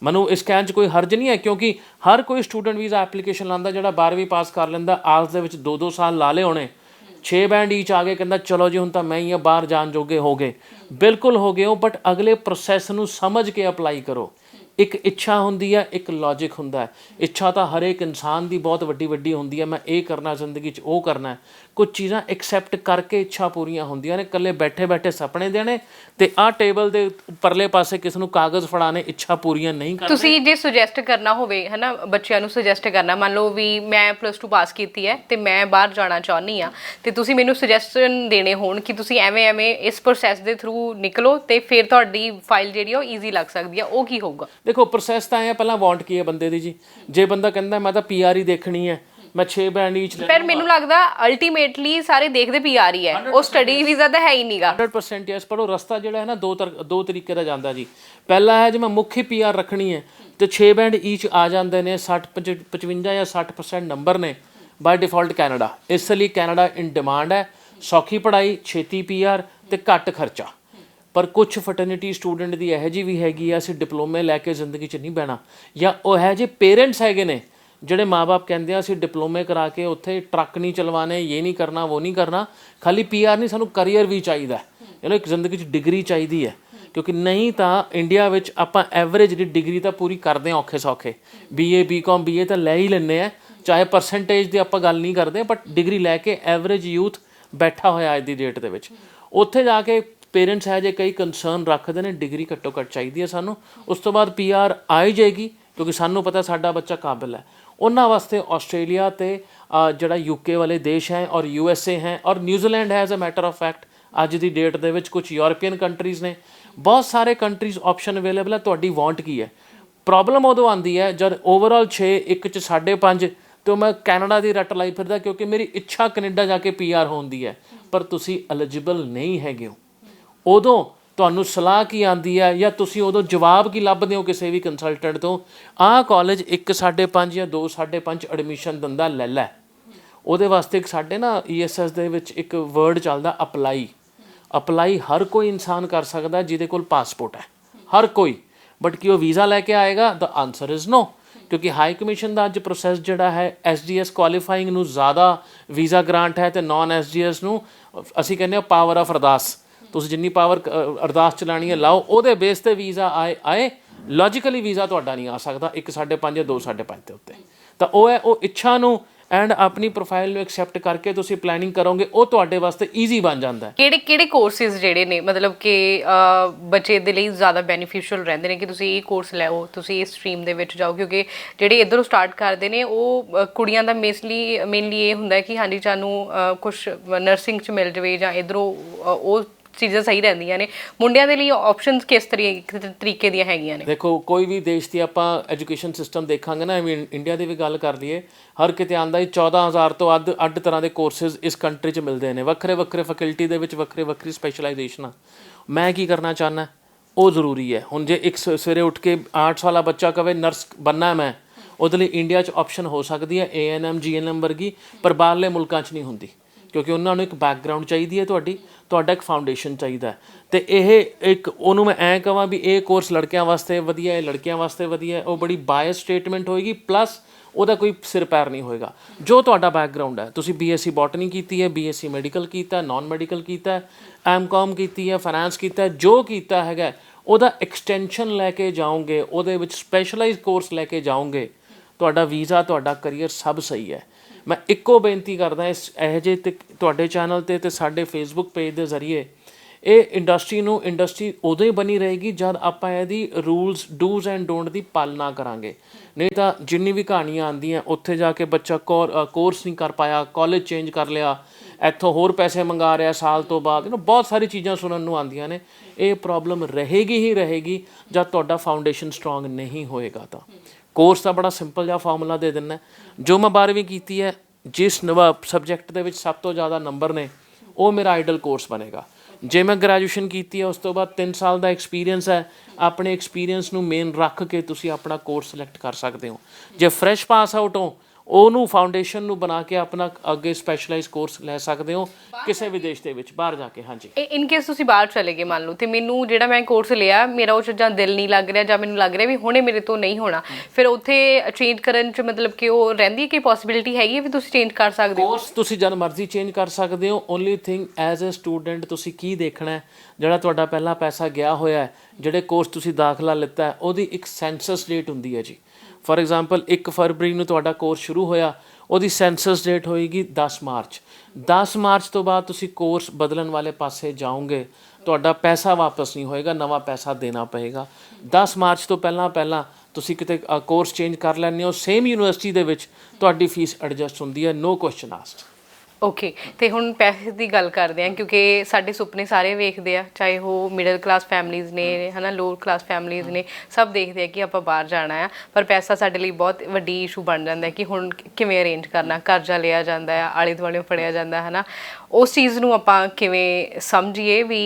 ਮੈਨੂੰ ਇਸ ਕਹਿਣ 'ਚ ਕੋਈ ਹਰਜ ਨਹੀਂ ਹੈ, ਕਿਉਂਕਿ ਹਰ ਕੋਈ ਸਟੂਡੈਂਟ ਵੀਜ਼ਾ ਐਪਲੀਕੇਸ਼ਨ ਲਾਉਂਦਾ ਜਿਹੜਾ 12ਵੀਂ ਪਾਸ ਕਰ ਲੈਂਦਾ, ਆਲਸ ਦੇ ਵਿੱਚ 2-2 ਸਾਲ ਲਾ ਲਏ ਹੋਣੇ, 6 ਬੈਂਡ ਈਚ ਆ ਗਏ, ਕਹਿੰਦਾ ਚਲੋ ਜੀ ਹੁਣ ਤਾਂ ਮੈਂ ਹੀ ਆ, ਬਾਹਰ ਜਾਣ ਜੋਗੇ ਹੋ ਗਏ। ਬਿਲਕੁਲ ਹੋ ਗਏ ਹੋ, ਬਟ ਅਗਲੇ ਪ੍ਰੋਸੈਸ ਨੂੰ ਸਮਝ ਕੇ ਅਪਲਾਈ ਕਰੋ। ਇੱਕ ਇੱਛਾ ਹੁੰਦੀ ਹੈ, ਇੱਕ ਲੌਜਿਕ ਹੁੰਦਾ ਹੈ। ਇੱਛਾ ਤਾਂ ਹਰੇਕ ਇਨਸਾਨ ਦੀ ਬਹੁਤ ਵੱਡੀ ਹੁੰਦੀ ਹੈ, ਮੈਂ ਇਹ ਕਰਨਾ ਜ਼ਿੰਦਗੀ 'ਚ, ਉਹ ਕਰਨਾ। ਕੁਝ ਚੀਜ਼ਾਂ ਐਕਸੈਪਟ ਕਰਕੇ ਇੱਛਾ ਪੂਰੀਆਂ ਹੁੰਦੀਆਂ ਨੇ। ਇਕੱਲੇ ਬੈਠੇ ਸੁਪਨੇ ਦੇਣੇ ਤੇ ਆਹ ਟੇਬਲ ਦੇ ਪਰਲੇ ਪਾਸੇ ਕਿਸ ਨੂੰ ਕਾਗਜ਼ ਫੜਾਣੇ ਇੱਛਾ ਪੂਰੀਆਂ ਨਹੀਂ ਕਰਦੇ। ਤੁਸੀਂ ਜੇ ਸੁਜੈਸਟ ਕਰਨਾ ਹੋਵੇ ਹੈ ਨਾ, ਬੱਚਿਆਂ ਨੂੰ ਸੁਜੈਸਟ ਕਰਨਾ, ਮੰਨ ਲਓ ਵੀ ਮੈਂ +2 ਪਾਸ ਕੀਤੀ ਹੈ ਤੇ ਮੈਂ ਬਾਹਰ ਜਾਣਾ ਚਾਹੁੰਦੀ ਹਾਂ, ਤੇ ਤੁਸੀਂ ਮੈਨੂੰ ਸੁਜੈਸਸ਼ਨ ਦੇਣੇ ਹੋਣ ਕਿ ਤੁਸੀਂ ਐਵੇਂ ਇਸ ਪ੍ਰੋਸੈਸ ਦੇ ਥਰੂ ਨਿਕਲੋ ਤੇ ਫਿਰ ਤੁਹਾਡੀ ਫਾਈਲ ਜਿਹੜੀ ਉਹ ਈਜ਼ੀ ਲੱਗ ਸਕਦੀ ਆ, ਉਹ ਕੀ ਹੋਊਗਾ? ਦੇਖੋ ਪ੍ਰੋਸੈਸ ਤਾਂ ਇਹ ਪਹਿਲਾਂ ਵਾਂਟ ਕੀ ਹੈ ਬੰਦੇ ਦੀ ਜੀ। ਜੇ ਬੰਦਾ ਕਹਿੰਦਾ ਮੈਂ ਤਾਂ PR ਹੀ ਦੇਖਣੀ ਹੈ, ਮੈਂ 6 ਬੈਂਡ ਈਚ, ਪਰ ਮੈਨੂੰ ਲੱਗਦਾ ਅਲਟੀਮੇਟਲੀ ਸਾਰੇ ਦੇਖਦੇ PR ਹੀ ਹੈ, ਉਹ ਸਟੱਡੀ ਵੀਜ਼ਾ ਤਾਂ ਹੈ ਹੀ ਨਹੀਂਗਾ। 100% ਯੈਸ, ਪਰ ਉਹ ਰਸਤਾ ਜਿਹੜਾ ਹੈ ਨਾ ਦੋ ਤਰੀਕੇ ਦਾ ਜਾਂਦਾ ਜੀ। ਪਹਿਲਾ ਹੈ ਜੇ ਮੈਂ ਮੁੱਖ ਹੀ PR ਰੱਖਣੀ ਹੈ ਤੇ 6 ਬੈਂਡ ਈਚ ਆ ਜਾਂਦੇ ਨੇ, 55 ਜਾਂ 60% ਨੰਬਰ ਨੇ ਬਾਈ ਡਿਫਾਲਟ ਕੈਨੇਡਾ। ਇਸ ਲਈ ਕੈਨੇਡਾ ਇਨ ਡਿਮਾਂਡ ਹੈ, ਸੌਖੀ ਪੜ੍ਹਾਈ, ਛੇਤੀ PR ਤੇ ਘੱਟ ਖਰਚਾ। ਪਰ ਕੁਛ ਫਟਰਨਿਟੀ ਸਟੂਡੈਂਟ ਦੀ ਇਹੋ ਜਿਹੀ ਵੀ ਹੈਗੀ ਆ, ਅਸੀਂ ਡਿਪਲੋਮੇ ਲੈ ਕੇ ਜ਼ਿੰਦਗੀ 'ਚ ਨਹੀਂ ਬਹਿਣਾ। ਜਾਂ ਉਹ ਹੈ ਜੇ ਪੇਰੈਂਟਸ ਹੈਗੇ ਨੇ ਜਿਹੜੇ ਮਾਂ-ਬਾਪ ਕਹਿੰਦੇ ਆ ਅਸੀਂ ਡਿਪਲੋਮੇ ਕਰਾ ਕੇ ਉੱਥੇ ਟਰੱਕ ਨਹੀਂ ਚਲਵਾਣੇ, ਇਹ ਨਹੀਂ ਕਰਨਾ, ਉਹ ਨਹੀਂ ਕਰਨਾ, ਖਾਲੀ PR ਨਹੀਂ, ਸਾਨੂੰ ਕਰੀਅਰ ਵੀ ਚਾਹੀਦਾ, ਇੱਕ ਜ਼ਿੰਦਗੀ 'ਚ ਡਿਗਰੀ ਚਾਹੀਦੀ ਹੈ। ਕਿਉਂਕਿ ਨਹੀਂ ਤਾਂ ਇੰਡੀਆ ਵਿੱਚ ਆਪਾਂ ਐਵਰੇਜ ਦੀ ਡਿਗਰੀ ਤਾਂ ਪੂਰੀ ਕਰਦੇ ਹਾਂ ਔਖੇ ਸੌਖੇ, BA BCom BA ਤਾਂ ਲੈ ਹੀ ਲੈਂਦੇ ਆ, ਚਾਹੇ ਪਰਸੈਂਟੇਜ ਦੀ ਆਪਾਂ ਗੱਲ ਨਹੀਂ ਕਰਦੇ, ਬਟ ਡਿਗਰੀ ਲੈ ਕੇ ਐਵਰੇਜ ਯੂਥ ਬੈਠਾ ਹੋਇਆ ਅੱਜ ਦੀ ਡੇਟ ਦੇ ਵਿੱਚ। ਉੱਥੇ ਜਾ ਕੇ ਪੇਰੈਂਟਸ ਹੈ ਜੇ ਕਈ ਕੰਸਰਨ ਰੱਖਦੇ ਨੇ, ਡਿਗਰੀ ਘੱਟੋ ਘੱਟ ਚਾਹੀਦੀ ਹੈ ਸਾਨੂੰ, ਉਸ ਤੋਂ ਬਾਅਦ PR ਆ ਹੀ ਜਾਏਗੀ, ਕਿਉਂਕਿ ਸਾਨੂੰ ਪਤਾ ਸਾਡਾ ਬੱਚਾ ਕਾਬਿਲ ਹੈ। ਉਹਨਾਂ ਵਾਸਤੇ ਆਸਟ੍ਰੇਲੀਆ ਤੇ ਜਿਹੜਾ UK ਵਾਲੇ ਦੇਸ਼ ਹੈ, ਔਰ USA ਹੈ, ਔਰ ਨਿਊਜ਼ੀਲੈਂਡ ਹੈ as a matter of fact. ਅੱਜ ਦੀ ਡੇਟ ਦੇ ਵਿੱਚ ਕੁਝ ਯੂਰਪੀਅਨ ਕੰਟਰੀਜ਼ ਨੇ, ਬਹੁਤ ਸਾਰੇ ਕੰਟਰੀਜ਼ ਆਪਸ਼ਨ ਅਵੇਲੇਬਲ ਹੈ। ਤੁਹਾਡੀ ਵਾਂਟ ਕੀ ਹੈ? ਪ੍ਰੋਬਲਮ ਉਦੋਂ ਆਉਂਦੀ ਹੈ ਜਦ ਓਵਰਆਲ 6 ਇੱਕ 'ਚ 5.5 ਤੇ ਮੈਂ ਕੈਨੇਡਾ ਦੀ ਰੱਟ ਲਾਈ ਫਿਰਦਾ ਕਿਉਂਕਿ ਮੇਰੀ ਇੱਛਾ ਕੈਨੇਡਾ ਜਾ ਕੇ PR ਹੋਣ ਦੀ ਹੈ, ਪਰ ਤੁਸੀਂ ਐਲੀਜੀਬਲ ਨਹੀਂ ਹੈਗੇ ਹੋ। ਉਦੋਂ ਤੁਹਾਨੂੰ ਸਲਾਹ ਕੀ ਆਉਂਦੀ ਹੈ ਜਾਂ ਤੁਸੀਂ ਉਦੋਂ ਜਵਾਬ ਕੀ ਲੱਭਦੇ ਹੋ ਕਿਸੇ ਵੀ ਕੰਸਲਟੈਂਟ ਤੋਂ, ਆਹ ਕਾਲਜ 1.5 ਜਾਂ 2.5 ਐਡਮਿਸ਼ਨ ਦਿੰਦਾ, ਲੈ ਲੈ। ਉਹਦੇ ਵਾਸਤੇ ਇੱਕ ਸਾਡੇ ਨਾ ESS ਦੇ ਵਿੱਚ ਇੱਕ ਵਰਡ ਚੱਲਦਾ ਅਪਲਾਈ ਹਰ ਕੋਈ ਇਨਸਾਨ ਕਰ ਸਕਦਾ ਜਿਹਦੇ ਕੋਲ ਪਾਸਪੋਰਟ ਹੈ, ਹਰ ਕੋਈ। ਬਟ ਕੀ ਉਹ ਵੀਜ਼ਾ ਲੈ ਕੇ ਆਏਗਾ? ਦਾ ਆਨਸਰ ਇਜ਼ ਨੋ, ਕਿਉਂਕਿ ਹਾਈ ਕਮਿਸ਼ਨ ਦਾ ਅੱਜ ਪ੍ਰੋਸੈਸ ਜਿਹੜਾ ਹੈ SGS ਕੁਆਲੀਫਾਈਂਗ ਨੂੰ ਜ਼ਿਆਦਾ ਵੀਜ਼ਾ ਗ੍ਰਾਂਟ ਹੈ ਤੇ ਨਾਨ SGS ਨੂੰ ਅਸੀਂ ਕਹਿੰਦੇ ਹਾਂ ਪਾਵਰ ਆਫ ਅਰਦਾਸ। ਤੁਸੀਂ ਜਿੰਨੀ ਪਾਵਰ ਅਰਦਾਸ ਚਲਾਣੀ ਹੈ ਲਾਓ, ਉਹਦੇ ਬੇਸ ਤੇ ਵੀਜ਼ਾ ਆਏ। ਲੌਜੀਕਲੀ ਵੀਜ਼ਾ ਤੁਹਾਡਾ ਨਹੀਂ ਆ ਸਕਦਾ 1.5 ਜਾਂ 2.5 ਦੇ ਉੱਤੇ। ਤਾਂ ਉਹ ਹੈ, ਉਹ ਇੱਛਾ ਨੂੰ ਐਂਡ ਆਪਣੀ ਪ੍ਰੋਫਾਈਲ ਨੂੰ ਐਕਸੈਪਟ ਕਰਕੇ ਤੁਸੀਂ ਪਲੈਨਿੰਗ ਕਰੋਗੇ, ਉਹ ਤੁਹਾਡੇ ਵਾਸਤੇ ਈਜ਼ੀ ਬਣ ਜਾਂਦਾ। ਕਿਹੜੇ ਕੋਰਸਿਸ ਜਿਹੜੇ ਨੇ ਮਤਲਬ ਕਿ ਬੱਚੇ ਦੇ ਲਈ ਜ਼ਿਆਦਾ ਬੈਨੀਫੀਸ਼ੀਅਲ ਰਹਿੰਦੇ ਨੇ ਕਿ ਤੁਸੀਂ ਇਹ ਕੋਰਸ ਲੈਓ, ਤੁਸੀਂ ਇਸ ਸਟਰੀਮ ਦੇ ਵਿੱਚ ਜਾਓ? ਕਿਉਂਕਿ ਜਿਹੜੇ ਇੱਧਰੋਂ ਸਟਾਰਟ ਕਰਦੇ ਨੇ ਉਹ ਕੁੜੀਆਂ ਦਾ ਮੇਨਲੀ ਇਹ ਹੁੰਦਾ ਕਿ ਹਾਂਜੀ ਸਾਨੂੰ ਕੁਛ ਨਰਸਿੰਗ 'ਚ ਮਿਲ ਜਾਵੇ ਜਾਂ ਇੱਧਰੋਂ ਉਹ ਚੀਜ਼ਾਂ ਸਹੀ ਰਹਿੰਦੀਆਂ ਨੇ। ਮੁੰਡਿਆਂ ਦੇ ਲਈ ਆਪਸ਼ਨਸ ਕਿਸ ਤਰੀਕੇ ਦੀਆਂ ਹੈਗੀਆਂ ਨੇ? ਦੇਖੋ, ਕੋਈ ਵੀ ਦੇਸ਼ ਦੀ ਆਪਾਂ ਐਜੂਕੇਸ਼ਨ ਸਿਸਟਮ ਦੇਖਾਂਗੇ ਨਾ, ਇੰਡੀਆ ਦੀ ਵੀ ਗੱਲ ਕਰ ਲਈਏ, ਹਰ ਕਿਤੇ ਆਉਂਦਾ ਹੀ 14,000 ਤੋਂ ਅੱਡ ਤਰ੍ਹਾਂ ਦੇ ਕੋਰਸਿਸ ਇਸ ਕੰਟਰੀ 'ਚ ਮਿਲਦੇ ਨੇ, ਵੱਖਰੇ ਫੈਕਲਟੀ ਦੇ ਵਿੱਚ ਵੱਖਰੀ ਸਪੈਸ਼ਲਾਈਜੇਸ਼ਨਾਂ। ਮੈਂ ਕੀ ਕਰਨਾ ਚਾਹੁੰਦਾ, ਉਹ ਜ਼ਰੂਰੀ ਹੈ। ਹੁਣ ਜੇ ਇੱਕ ਸਵੇਰੇ ਉੱਠ ਕੇ ਆਰਟਸ ਵਾਲਾ ਬੱਚਾ ਕਵੇ ਨਰਸ ਬਣਨਾ ਮੈਂ, ਉਹਦੇ ਲਈ ਇੰਡੀਆ 'ਚ ਆਪਸ਼ਨ ਹੋ ਸਕਦੀ ਹੈ ANM GNM ਵਰਗੀ, ਪਰ ਬਾਹਰਲੇ ਮੁਲਕਾਂ 'ਚ ਨਹੀਂ ਹੁੰਦੀ, ਕਿਉਂਕਿ ਉਹਨਾਂ ਨੂੰ ਇੱਕ ਬੈਕਗਰਾਊਂਡ ਚਾਹੀਦੀ ਹੈ, ਤੁਹਾਡਾ ਇੱਕ ਫਾਊਂਡੇਸ਼ਨ ਚਾਹੀਦਾ। ਅਤੇ ਇਹ ਇੱਕ ਉਹਨੂੰ ਮੈਂ ਐਂ ਕਹਾਂ ਵੀ ਇਹ ਕੋਰਸ ਲੜਕਿਆਂ ਵਾਸਤੇ ਵਧੀਆ ਹੈ, ਲੜਕੀਆਂ ਵਾਸਤੇ ਵਧੀਆ, ਉਹ ਬੜੀ ਬਾਇਸ ਸਟੇਟਮੈਂਟ ਹੋਏਗੀ, ਪਲੱਸ ਉਹਦਾ ਕੋਈ ਸਿਰ ਪੈਰ ਨਹੀਂ ਹੋਏਗਾ। ਜੋ ਤੁਹਾਡਾ ਬੈਕਗਰਾਊਂਡ ਹੈ, ਤੁਸੀਂ BSc ਬੋਟਨੀ ਕੀਤੀ ਹੈ, BSc ਮੈਡੀਕਲ ਕੀਤਾ, ਨਾਨ ਮੈਡੀਕਲ ਕੀਤਾ, MCOM ਕੀਤੀ ਹੈ, ਫਾਈਨੈਂਸ ਕੀਤਾ, ਜੋ ਕੀਤਾ ਹੈਗਾ ਉਹਦਾ ਐਕਸਟੈਂਸ਼ਨ ਲੈ ਕੇ ਜਾਓਗੇ, ਉਹਦੇ ਵਿੱਚ ਸਪੈਸ਼ਲਾਈਜ਼ ਕੋਰਸ ਲੈ ਕੇ ਜਾਓਗੇ, ਤੁਹਾਡਾ ਵੀਜ਼ਾ, ਤੁਹਾਡਾ ਕਰੀਅਰ ਸਭ ਸਹੀ ਹੈ। ਮੈਂ ਇੱਕੋ ਬੇਨਤੀ ਕਰਦਾ ਇਹੋ ਜਿਹੇ ਤੇ ਤੁਹਾਡੇ ਚੈਨਲ 'ਤੇ ਸਾਡੇ ਫੇਸਬੁੱਕ ਪੇਜ ਦੇ ਜ਼ਰੀਏ, ਇਹ ਇੰਡਸਟਰੀ ਉਦੋਂ ਹੀ ਬਣੀ ਰਹੇਗੀ ਜਦ ਆਪਾਂ ਇਹਦੀ ਰੂਲਸ ਡੂਜ਼ ਐਂਡ ਡੋਂਟ ਦੀ ਪਾਲਣਾ ਕਰਾਂਗੇ। ਨਹੀਂ ਤਾਂ ਜਿੰਨੀ ਵੀ ਕਹਾਣੀਆਂ ਆਉਂਦੀਆਂ, ਉੱਥੇ ਜਾ ਕੇ ਬੱਚਾ ਕੋਰਸ ਨਹੀਂ ਕਰ ਪਾਇਆ, ਕਾਲਜ ਚੇਂਜ ਕਰ ਲਿਆ, ਇੱਥੋਂ ਹੋਰ ਪੈਸੇ ਮੰਗਾ ਰਿਹਾ ਸਾਲ ਤੋਂ ਬਾਅਦ, ਬਹੁਤ ਸਾਰੀ ਚੀਜ਼ਾਂ ਸੁਣਨ ਨੂੰ ਆਉਂਦੀਆਂ ਨੇ। ਇਹ ਪ੍ਰੋਬਲਮ ਰਹੇਗੀ ਹੀ ਰਹੇਗੀ ਜਦ ਤੁਹਾਡਾ ਫਾਊਂਡੇਸ਼ਨ ਸਟਰੋਂਗ ਨਹੀਂ ਹੋਏਗਾ। ਤਾਂ ਕੋਰਸ ਦਾ ਬੜਾ ਸਿੰਪਲ ਜਿਹਾ ਫਾਰਮੂਲਾ ਦੇ ਦਿੰਦਾ, ਜੋ ਮੈਂ 12ਵੀਂ ਕੀਤੀ ਹੈ, ਜਿਸ ਸਬਜੈਕਟ ਦੇ ਵਿੱਚ ਸਭ ਤੋਂ ਜ਼ਿਆਦਾ ਨੰਬਰ ਨੇ, ਉਹ ਮੇਰਾ ਆਈਡਲ ਕੋਰਸ ਬਣੇਗਾ। ਜੇ ਮੈਂ ਗ੍ਰੈਜੂਏਸ਼ਨ ਕੀਤੀ ਹੈ, ਉਸ ਤੋਂ ਬਾਅਦ 3 ਸਾਲ ਦਾ ਐਕਸਪੀਰੀਅੰਸ ਹੈ, ਆਪਣੇ ਐਕਸਪੀਰੀਅੰਸ ਨੂੰ ਮੇਨ ਰੱਖ ਕੇ ਤੁਸੀਂ ਆਪਣਾ ਕੋਰਸ ਸਿਲੈਕਟ ਕਰ ਸਕਦੇ ਹੋ। ਜੇ ਫਰੈਸ਼ ਪਾਸ ਆਊਟ ਹੋ, ਉਹਨੂੰ ਫਾਊਂਡੇਸ਼ਨ ਨੂੰ ਬਣਾ ਕੇ ਆਪਣਾ ਅੱਗੇ ਸਪੈਸ਼ਲਾਈਜ਼ ਕੋਰਸ ਲੈ ਸਕਦੇ ਹੋ ਕਿਸੇ ਵੀ ਦੇਸ਼ ਦੇ ਵਿੱਚ ਬਾਹਰ ਜਾ ਕੇ। ਹਾਂਜੀ, ਇਨ ਕੇਸ ਤੁਸੀਂ ਬਾਹਰ ਚਲੇ ਗਏ ਮੰਨ ਲਓ, ਤੇ ਮੈਨੂੰ ਜਿਹੜਾ ਮੈਂ ਕੋਰਸ ਲਿਆ ਮੇਰਾ ਉਹ 'ਚ ਜਾਂ ਦਿਲ ਨਹੀਂ ਲੱਗ ਰਿਹਾ ਜਾਂ ਮੈਨੂੰ ਲੱਗ ਰਿਹਾ ਵੀ ਹੁਣੇ ਮੇਰੇ ਤੋਂ ਨਹੀਂ ਹੋਣਾ, ਫਿਰ ਉੱਥੇ ਚੇਂਜ ਕਰਨ 'ਚ ਮਤਲਬ ਕਿ ਉਹ ਰਹਿੰਦੀ ਕਿ ਪੋਸੀਬਿਲਿਟੀ ਹੈਗੀ ਹੈ ਵੀ ਤੁਸੀਂ ਚੇਂਜ ਕਰ ਸਕਦੇ ਹੋ? ਕੋਰਸ ਤੁਸੀਂ ਜਦ ਮਰਜ਼ੀ ਚੇਂਜ ਕਰ ਸਕਦੇ ਹੋ। Only thing as a student ਤੁਸੀਂ ਕੀ ਦੇਖਣਾ ਹੈ, ਜਿਹੜਾ ਤੁਹਾਡਾ ਪਹਿਲਾਂ ਪੈਸਾ ਗਿਆ ਹੋਇਆ ਹੈ, ਜਿਹੜੇ ਕੋਰਸ ਤੁਸੀਂ ਦਾਖਲਾ ਲਿੱਤਾ ਹੈ, ਉਹਦੀ ਇੱਕ ਸੈਂਸਸ ਡੇਟ ਹੁੰਦੀ ਹੈ ਜੀ। ਫੋਰ ਐਗਜ਼ਾਮਪਲ 1 ਫਰਵਰੀ ਨੂੰ ਤੁਹਾਡਾ ਕੋਰਸ ਸ਼ੁਰੂ ਹੋਇਆ, ਉਹਦੀ ਸੈਂਸਸ ਡੇਟ ਹੋਏਗੀ 10 ਮਾਰਚ। 10 ਮਾਰਚ ਤੋਂ ਬਾਅਦ ਤੁਸੀਂ ਕੋਰਸ ਬਦਲਣ ਵਾਲੇ ਪਾਸੇ ਜਾਓਗੇ, ਤੁਹਾਡਾ ਪੈਸਾ ਵਾਪਸ ਨਹੀਂ ਹੋਏਗਾ, ਨਵਾਂ ਪੈਸਾ ਦੇਣਾ ਪਏਗਾ। 10 ਮਾਰਚ ਤੋਂ ਪਹਿਲਾਂ ਤੁਸੀਂ ਕਿਤੇ ਕੋਰਸ ਚੇਂਜ ਕਰ ਲੈਂਦੇ ਹੋ, ਸੇਮ ਯੂਨੀਵਰਸਿਟੀ ਦੇ ਵਿੱਚ ਤੁਹਾਡੀ ਫੀਸ ਐਡਜਸਟ ਹੁੰਦੀ ਹੈ, ਨੋ ਕੁਐਸਚਨ ਆਸਕਡ। ਓਕੇ, ਤੇ ਹੁਣ ਪੈਸੇ ਦੀ ਗੱਲ ਕਰਦੇ ਹਾਂ, ਕਿਉਂਕਿ ਸਾਡੇ ਸੁਪਨੇ ਸਾਰੇ ਵੇਖਦੇ ਆ, ਚਾਹੇ ਉਹ ਮਿਡਲ ਕਲਾਸ ਫੈਮਲੀਜ਼ ਨੇ ਹੈ ਨਾ, ਲੋਅਰ ਕਲਾਸ ਫੈਮਲੀਜ਼ ਨੇ, ਸਭ ਦੇਖਦੇ ਆ ਕਿ ਆਪਾਂ ਬਾਹਰ ਜਾਣਾ ਆ, ਪਰ ਪੈਸਾ ਸਾਡੇ ਲਈ ਬਹੁਤ ਵੱਡੀ ਇਸ਼ੂ ਬਣ ਜਾਂਦਾ ਕਿ ਹੁਣ ਕਿਵੇਂ ਅਰੇਂਜ ਕਰਨਾ, ਕਰਜ਼ਾ ਲਿਆ ਜਾਂਦਾ ਆ, ਆਲੇ ਦੁਆਲੇ ਫੜਿਆ ਜਾਂਦਾ ਹੈ ਨਾ। ਉਸ ਚੀਜ਼ ਨੂੰ ਆਪਾਂ ਕਿਵੇਂ ਸਮਝੀਏ ਵੀ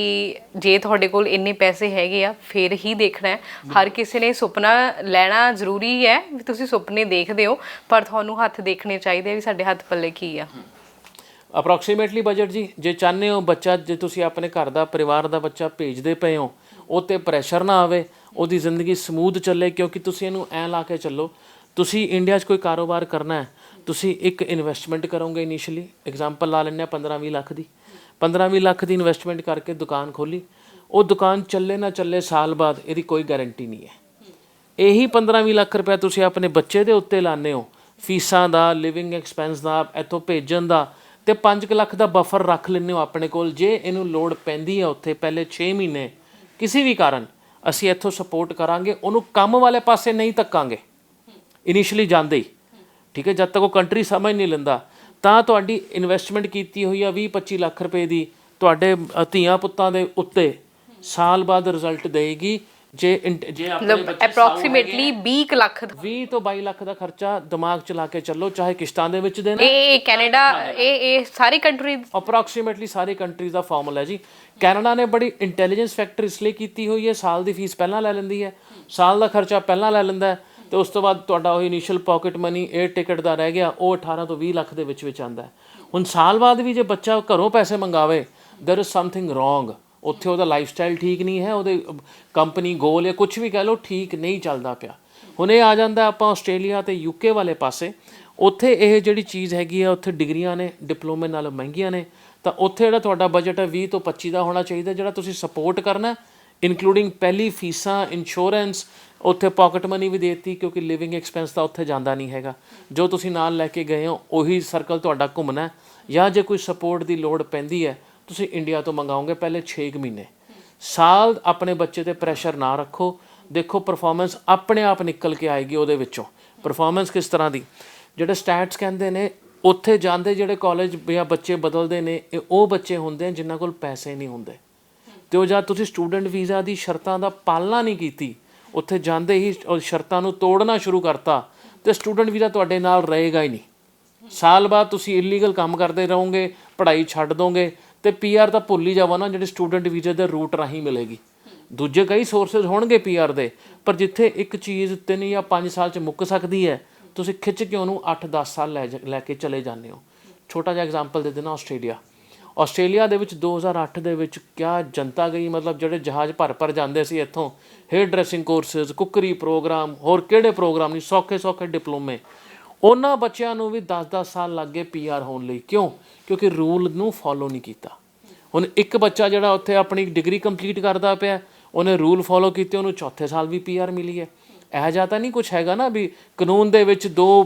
ਜੇ ਤੁਹਾਡੇ ਕੋਲ ਇੰਨੇ ਪੈਸੇ ਹੈਗੇ ਆ ਫਿਰ ਹੀ ਦੇਖਣਾ ਹੈ? ਹਰ ਕਿਸੇ ਨੇ ਸੁਪਨਾ ਲੈਣਾ ਜ਼ਰੂਰੀ ਹੈ ਵੀ ਤੁਸੀਂ ਸੁਪਨੇ ਦੇਖਦੇ ਹੋ, ਪਰ ਤੁਹਾਨੂੰ ਹੱਥ ਦੇਖਣੇ ਚਾਹੀਦੇ ਵੀ ਸਾਡੇ ਹੱਥ ਪੱਲੇ ਕੀ ਆ। ਅਪਰੋਕਸੀਮੇਟਲੀ ਬਜਟ ਜੀ, ਜੇ ਚਾਹੁੰਦੇ ਹੋ ਬੱਚਾ, ਜੇ ਤੁਸੀਂ ਆਪਣੇ ਘਰ ਦਾ ਪਰਿਵਾਰ ਦਾ ਬੱਚਾ ਭੇਜਦੇ ਪਏ ਹੋ, ਉਹ 'ਤੇ ਪ੍ਰੈਸ਼ਰ ਨਾ ਆਵੇ, ਉਹਦੀ ਜ਼ਿੰਦਗੀ ਸਮੂਥ ਚੱਲੇ, ਕਿਉਂਕਿ ਤੁਸੀਂ ਇਹਨੂੰ ਐਂ ਲਾ ਕੇ ਚੱਲੋ, ਤੁਸੀਂ ਇੰਡੀਆ 'ਚ ਕੋਈ ਕਾਰੋਬਾਰ ਕਰਨਾ ਹੈ, ਤੁਸੀਂ ਇੱਕ ਇਨਵੈਸਟਮੈਂਟ ਕਰੋਗੇ ਇਨੀਸ਼ੀਅਲੀ, ਐਗਜ਼ਾਮਪਲ ਲਾ ਲੈਂਦੇ ਹਾਂ 15-20 ਲੱਖ ਦੀ। 15-20 ਲੱਖ ਦੀ ਇਨਵੈਸਟਮੈਂਟ ਕਰਕੇ ਦੁਕਾਨ ਖੋਲੀ, ਉਹ ਦੁਕਾਨ ਚੱਲੇ ਨਾ ਚੱਲੇ ਸਾਲ ਬਾਅਦ ਇਹਦੀ ਕੋਈ ਗਾਰੰਟੀ ਨਹੀਂ ਹੈ। ਇਹੀ 15-20 ਲੱਖ ਰੁਪਏ ਤੁਸੀਂ ਆਪਣੇ ਬੱਚੇ ਦੇ ਉੱਤੇ ਲਾਉਂਦੇ ਹੋ, ਫੀਸਾਂ ਦਾ, ਲਿਵਿੰਗ ਐਕਸਪੈਂਸ ਦਾ, ਇੱਥੋਂ ਭੇਜਣ ਦਾ, ਅਤੇ 5 ਲੱਖ ਦਾ ਬਫਰ ਰੱਖ ਲੈਂਦੇ ਹੋ ਆਪਣੇ ਕੋਲ। ਜੇ ਇਹਨੂੰ ਲੋੜ ਪੈਂਦੀ ਹੈ ਉੱਥੇ ਪਹਿਲੇ 6 ਮਹੀਨੇ ਕਿਸੇ ਵੀ ਕਾਰਨ, ਅਸੀਂ ਇੱਥੋਂ ਸਪੋਰਟ ਕਰਾਂਗੇ, ਉਹਨੂੰ ਕੰਮ ਵਾਲੇ ਪਾਸੇ ਨਹੀਂ ਧੱਕਾਂਗੇ ਇਨੀਸ਼ੀਅਲੀ ਜਾਂਦੇ ਹੀ, ਠੀਕ ਹੈ। ਜਦ ਤੱਕ ਉਹ ਕੰਟਰੀ ਸਮਝ ਨਹੀਂ ਲੈਂਦਾ, ਤਾਂ ਤੁਹਾਡੀ ਇਨਵੈਸਟਮੈਂਟ ਕੀਤੀ ਹੋਈ ਆ 20-25 ਲੱਖ ਰੁਪਏ ਦੀ, ਤੁਹਾਡੇ ਧੀਆਂ ਪੁੱਤਾਂ ਦੇ ਉੱਤੇ ਸਾਲ ਬਾਅਦ ਰਿਜ਼ਲਟ ਦੇਏਗੀ। ਜੇ ਜੇ ਆਪਣੇ ਮਤਲਬ ਬੱਚੇ ਅਪਰੋਕਸੀਮੇਟਲੀ 20 ਕੁ ਲੱਖ 20 ਤੋਂ 22 ਲੱਖ ਦਾ ਖਰਚਾ ਦਿਮਾਗ ਚ ਲਾ ਕੇ ਚੱਲੋ, ਚਾਹੇ ਕਿਸ਼ਤਾਂ ਦੇ ਵਿੱਚ ਦੇਣਾ। ਇਹ ਕੈਨੇਡਾ, ਇਹ ਸਾਰੀ ਕੰਟਰੀ ਅਪਰੋਕਸੀਮੇਟਲੀ ਸਾਰੀ ਕੰਟਰੀਜ਼ ਦਾ ਫਾਰਮੂਲਾ ਹੈ ਜੀ। ਕੈਨੇਡਾ ਨੇ ਬੜੀ ਇੰਟੈਲੀਜੈਂਸ ਫੈਕਟਰ ਇਸ ਲਈ ਕੀਤੀ ਹੋਈ ਹੈ, ਸਾਲ ਦੀ ਫੀਸ ਪਹਿਲਾਂ ਲੈ ਲੈਂਦੀ ਹੈ, ਸਾਲ ਦਾ ਖਰਚਾ ਪਹਿਲਾਂ ਲੈ ਲੈਂਦਾ ਹੈ, ਤੇ ਉਸ ਤੋਂ ਬਾਅਦ ਤੁਹਾਡਾ ਉਹ initial pocket money air ticket ਦਾ ਰਹਿ ਗਿਆ, ਉਹ 18 ਤੋਂ 20 ਲੱਖ ਦੇ ਵਿੱਚ ਆਉਂਦਾ ਹੈ। ਹੁਣ ਸਾਲ ਬਾਅਦ ਵੀ ਜੇ ਬੱਚਾ ਘਰੋਂ ਪੈਸੇ ਮੰਗਾਵੇ, ਦੇਰ ਇਜ਼ ਸਮਥਿੰਗ ਰੋਂਗ। ਉੱਥੇ ਉਹਦਾ ਲਾਈਫ ਸਟਾਈਲ ਠੀਕ ਨਹੀਂ ਹੈ, ਉਹਦੇ ਕੰਪਨੀ ਗੋਲ ਜਾਂ ਕੁਛ ਵੀ ਕਹਿ ਲਓ ਠੀਕ ਨਹੀਂ ਚੱਲਦਾ ਪਿਆ। ਹੁਣ ਇਹ ਆ ਜਾਂਦਾ ਆਪਾਂ ਆਸਟ੍ਰੇਲੀਆ ਅਤੇ ਯੂਕੇ ਵਾਲੇ ਪਾਸੇ, ਉੱਥੇ ਇਹ ਜਿਹੜੀ ਚੀਜ਼ ਹੈਗੀ ਆ, ਉੱਥੇ ਡਿਗਰੀਆਂ ਨੇ ਡਿਪਲੋਮੇ ਨਾਲੋਂ ਮਹਿੰਗੀਆਂ ਨੇ, ਤਾਂ ਉੱਥੇ ਜਿਹੜਾ ਤੁਹਾਡਾ ਬਜਟ ਹੈ 20 ਤੋਂ 25 ਦਾ ਹੋਣਾ ਚਾਹੀਦਾ, ਜਿਹੜਾ ਤੁਸੀਂ ਸਪੋਰਟ ਕਰਨਾ, ਇਨਕਲੂਡਿੰਗ ਪਹਿਲੀ ਫੀਸਾਂ, ਇੰਸ਼ੋਰੈਂਸ, ਉੱਥੇ ਪਾਕਟ ਮਨੀ ਵੀ ਦੇਤੀ, ਕਿਉਂਕਿ ਲਿਵਿੰਗ ਐਕਸਪੈਂਸ ਤਾਂ ਉੱਥੇ ਜਾਂਦਾ ਨਹੀਂ ਹੈਗਾ। ਜੋ ਤੁਸੀਂ ਨਾਲ ਲੈ ਕੇ ਗਏ ਹੋ ਉਹੀ ਸਰਕਲ ਤੁਹਾਡਾ ਘੁੰਮਣਾ, ਜਾਂ ਜੇ ਕੋਈ ਸਪੋਰਟ ਦੀ ਲੋੜ ਪੈਂਦੀ ਹੈ ਤੁਸੀਂ ਇੰਡੀਆ ਤੋਂ ਮੰਗਾਓਗੇ ਪਹਿਲੇ 6 ਮਹੀਨੇ। ਸਾਲ ਆਪਣੇ ਬੱਚੇ 'ਤੇ ਪ੍ਰੈਸ਼ਰ ਨਾ ਰੱਖੋ, ਦੇਖੋ ਪਰਫਾਰਮੈਂਸ ਆਪਣੇ ਆਪ ਨਿਕਲ ਕੇ ਆਏਗੀ ਉਹਦੇ ਵਿੱਚੋਂ। ਪਰਫਾਰਮੈਂਸ ਕਿਸ ਤਰ੍ਹਾਂ ਦੀ, ਜਿਹੜੇ ਸਟੈਟਸ ਕਹਿੰਦੇ ਨੇ ਉੱਥੇ ਜਾਂਦੇ ਜਿਹੜੇ ਕਾਲਜ ਜਾਂ ਬੱਚੇ ਬਦਲਦੇ ਨੇ, ਇਹ ਉਹ ਬੱਚੇ ਹੁੰਦੇ ਆ ਜਿਨ੍ਹਾਂ ਕੋਲ ਪੈਸੇ ਨਹੀਂ ਹੁੰਦੇ, ਅਤੇ ਉਹ ਜਦ ਤੁਸੀਂ ਸਟੂਡੈਂਟ ਵੀਜ਼ਾ ਦੀ ਸ਼ਰਤਾਂ ਦਾ ਪਾਲਣਾ ਨਹੀਂ ਕੀਤੀ, ਉੱਥੇ ਜਾਂਦੇ ਹੀ ਸ਼ਰਤਾਂ ਨੂੰ ਤੋੜਨਾ ਸ਼ੁਰੂ ਕਰਤਾ, ਅਤੇ ਸਟੂਡੈਂਟ ਵੀਜ਼ਾ ਤੁਹਾਡੇ ਨਾਲ ਰਹੇਗਾ ਹੀ ਨਹੀਂ। ਸਾਲ ਬਾਅਦ ਤੁਸੀਂ ਇਲੀਗਲ ਕੰਮ ਕਰਦੇ ਰਹੋਗੇ, ਪੜ੍ਹਾਈ ਛੱਡ ਦੋਗੇ, ਅਤੇ PR ਤਾਂ ਭੁੱਲ ਹੀ ਜਾਵੋ ਨਾ, ਜਿਹੜੇ ਸਟੂਡੈਂਟ ਵੀਜ਼ੇ ਦੇ ਰੂਟ ਰਾਹੀਂ ਮਿਲੇਗੀ। ਦੂਜੇ ਕਈ ਸੋਰਸਿਸ ਹੋਣਗੇ PR ਦੇ, ਪਰ ਜਿੱਥੇ ਇੱਕ ਚੀਜ਼ 3 ਜਾਂ 5 ਸਾਲ 'ਚ ਮੁੱਕ ਸਕਦੀ ਹੈ, ਤੁਸੀਂ ਖਿੱਚ ਕੇ ਉਹਨੂੰ 8-10 ਸਾਲ ਲੈ ਕੇ ਚਲੇ ਜਾਂਦੇ ਹੋ। ਛੋਟਾ ਜਿਹਾ ਐਗਜ਼ਾਮਪਲ ਦੇ ਦੇਣਾ, ਆਸਟ੍ਰੇਲੀਆ ਦੇ ਵਿੱਚ 2008 ਦੇ ਵਿੱਚ ਕਿਆ ਜਨਤਾ ਗਈ, ਮਤਲਬ ਜਿਹੜੇ ਜਹਾਜ਼ ਭਰ ਜਾਂਦੇ ਸੀ ਇੱਥੋਂ, hairdressing courses, cookery programme, ਹੋਰ ਕਿਹੜੇ ਪ੍ਰੋਗਰਾਮ ਨਹੀਂ, ਸੌਖੇ ਡਿਪਲੋਮੇ, ਉਹਨਾਂ ਬੱਚਿਆਂ ਨੂੰ ਵੀ 10-10 ਸਾਲ ਲੱਗ ਗਏ PR ਹੋਣ ਲਈ। ਕਿਉਂ? ਕਿਉਂਕਿ ਰੂਲ ਨੂੰ ਫੋਲੋ ਨਹੀਂ ਕੀਤਾ। ਹੁਣ ਇੱਕ ਬੱਚਾ ਜਿਹੜਾ ਉੱਥੇ ਆਪਣੀ ਡਿਗਰੀ ਕੰਪਲੀਟ ਕਰਦਾ ਪਿਆ, ਉਹਨੇ ਰੂਲ ਫੋਲੋ ਕੀਤੇ, ਉਹਨੂੰ ਚੌਥੇ ਸਾਲ ਵੀ PR ਮਿਲੀ ਹੈ। ਇਹੋ ਜਿਹਾ ਤਾਂ ਨਹੀਂ ਕੁਛ ਹੈਗਾ ਨਾ ਵੀ ਕਾਨੂੰਨ ਦੇ ਵਿੱਚ 2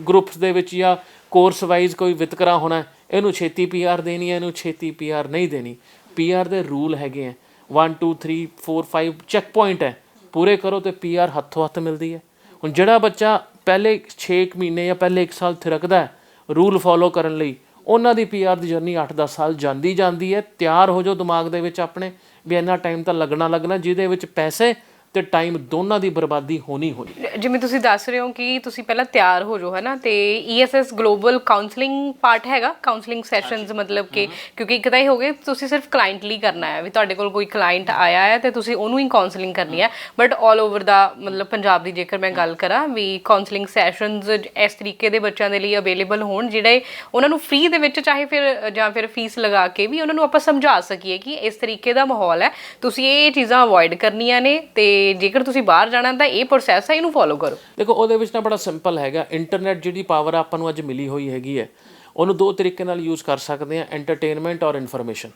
ਗਰੁੱਪਸ ਦੇ ਵਿੱਚ ਜਾਂ ਕੋਰਸ ਵਾਈਜ਼ ਕੋਈ ਵਿਤਕਰਾ ਹੋਣਾ, ਇਹਨੂੰ ਛੇਤੀ PR ਦੇਣੀ ਹੈ, ਇਹਨੂੰ ਛੇਤੀ PR ਨਹੀਂ ਦੇਣੀ। PR ਦੇ ਰੂਲ ਹੈਗੇ ਹੈ, 1 2 3 4 5 ਚੈੱਕ ਪੁਆਇੰਟ ਹੈ, ਪੂਰੇ ਕਰੋ ਅਤੇ PR ਹੱਥੋਂ ਹੱਥ ਮਿਲਦੀ ਹੈ। ਹੁਣ ਜਿਹੜਾ ਬੱਚਾ ਪਹਿਲੇ 6 ਮਹੀਨੇ ਜਾਂ ਪਹਿਲੇ 1 ਸਾਲ ਥਿਰਕਦਾ ਰੂਲ ਫੋਲੋ ਕਰਨ ਲਈ, ਉਹਨਾਂ ਦੀ PR ਦੀ ਜਰਨੀ 8-10 ਸਾਲ ਜਾਂਦੀ ਹੈ। ਤਿਆਰ ਹੋ ਜਾਓ ਦਿਮਾਗ ਦੇ ਵਿੱਚ ਆਪਣੇ ਵੀ ਇੰਨਾ ਟਾਈਮ ਤਾਂ ਲੱਗਣਾ, ਜਿਹਦੇ ਵਿੱਚ ਪੈਸੇ ਤੇ ਟਾਈਮ ਦੋਨਾਂ ਦੀ ਬਰਬਾਦੀ ਹੋਣੀ। ਜਿਵੇਂ ਤੁਸੀਂ ਦੱਸ ਰਹੇ ਹੋ ਕਿ ਤੁਸੀਂ ਪਹਿਲਾਂ ਤਿਆਰ ਹੋ ਜਾਓ, ਹੈ ਨਾ, ਤੇ ESS ਗਲੋਬਲ ਕਾਉਂਸਲਿੰਗ ਪਾਰਟ ਹੈਗਾ, ਕਾਉਂਸਲਿੰਗ ਸੈਸ਼ਨਸ, ਮਤਲਬ ਕਿ ਕਿਉਂਕਿ ਇੱਕ ਤਾਂ ਇਹ ਹੋ ਗਏ ਤੁਸੀਂ ਸਿਰਫ ਕਲਾਇੰਟ ਲਈ ਕਰਨਾ ਹੈ, ਵੀ ਤੁਹਾਡੇ ਕੋਲ ਕੋਈ ਕਲਾਇੰਟ ਆਇਆ ਹੈ ਤੇ ਤੁਸੀਂ ਉਹਨੂੰ ਹੀ ਕਾਉਂਸਲਿੰਗ ਕਰਨੀ ਹੈ, ਬਟ ਆਲ ਓਵਰ ਦਾ, ਮਤਲਬ ਪੰਜਾਬ ਦੀ ਜੇਕਰ ਮੈਂ ਗੱਲ ਕਰਾਂ, ਵੀ ਕਾਉਂਸਲਿੰਗ ਸੈਸ਼ਨਸ ਇਸ ਤਰੀਕੇ ਦੇ ਬੱਚਿਆਂ ਦੇ ਲਈ ਅਵੇਲੇਬਲ ਹੋਣ, ਜਿਹੜੇ ਉਹਨਾਂ ਨੂੰ ਫ੍ਰੀ ਦੇ ਵਿੱਚ, ਚਾਹੇ ਫਿਰ ਫੀਸ ਲਗਾ ਕੇ ਵੀ ਉਹਨਾਂ ਨੂੰ ਆਪਾਂ ਸਮਝਾ ਸਕੀਏ ਕਿ ਇਸ ਤਰੀਕੇ ਦਾ ਮਾਹੌਲ ਹੈ, ਤੁਸੀਂ ਇਹ ਚੀਜ਼ਾਂ ਅਵੋਇਡ ਕਰਨੀਆਂ ਨੇ, ਤੇ ਜੇਕਰ ਤੁਸੀਂ ਬਾਹਰ ਜਾਣਾ ਤਾਂ ਇਹ ਪ੍ਰੋਸੈਸ ਹੈ, ਇਹਨੂੰ ਫੋਲੋ ਕਰੋ। ਦੇਖੋ ਉਹਦੇ ਵਿੱਚ ਨਾ ਬੜਾ ਸਿੰਪਲ ਹੈਗਾ, ਇੰਟਰਨੈਟ ਜਿਹੜੀ ਪਾਵਰ ਆਪਾਂ ਨੂੰ ਅੱਜ ਮਿਲੀ ਹੋਈ ਹੈਗੀ ਹੈ, ਉਹਨੂੰ 2 ਤਰੀਕੇ ਨਾਲ ਯੂਜ਼ ਕਰ ਸਕਦੇ ਹਾਂ, ਐਂਟਰਟੇਨਮੈਂਟ ਔਰ ਇਨਫੋਰਮੇਸ਼ਨ।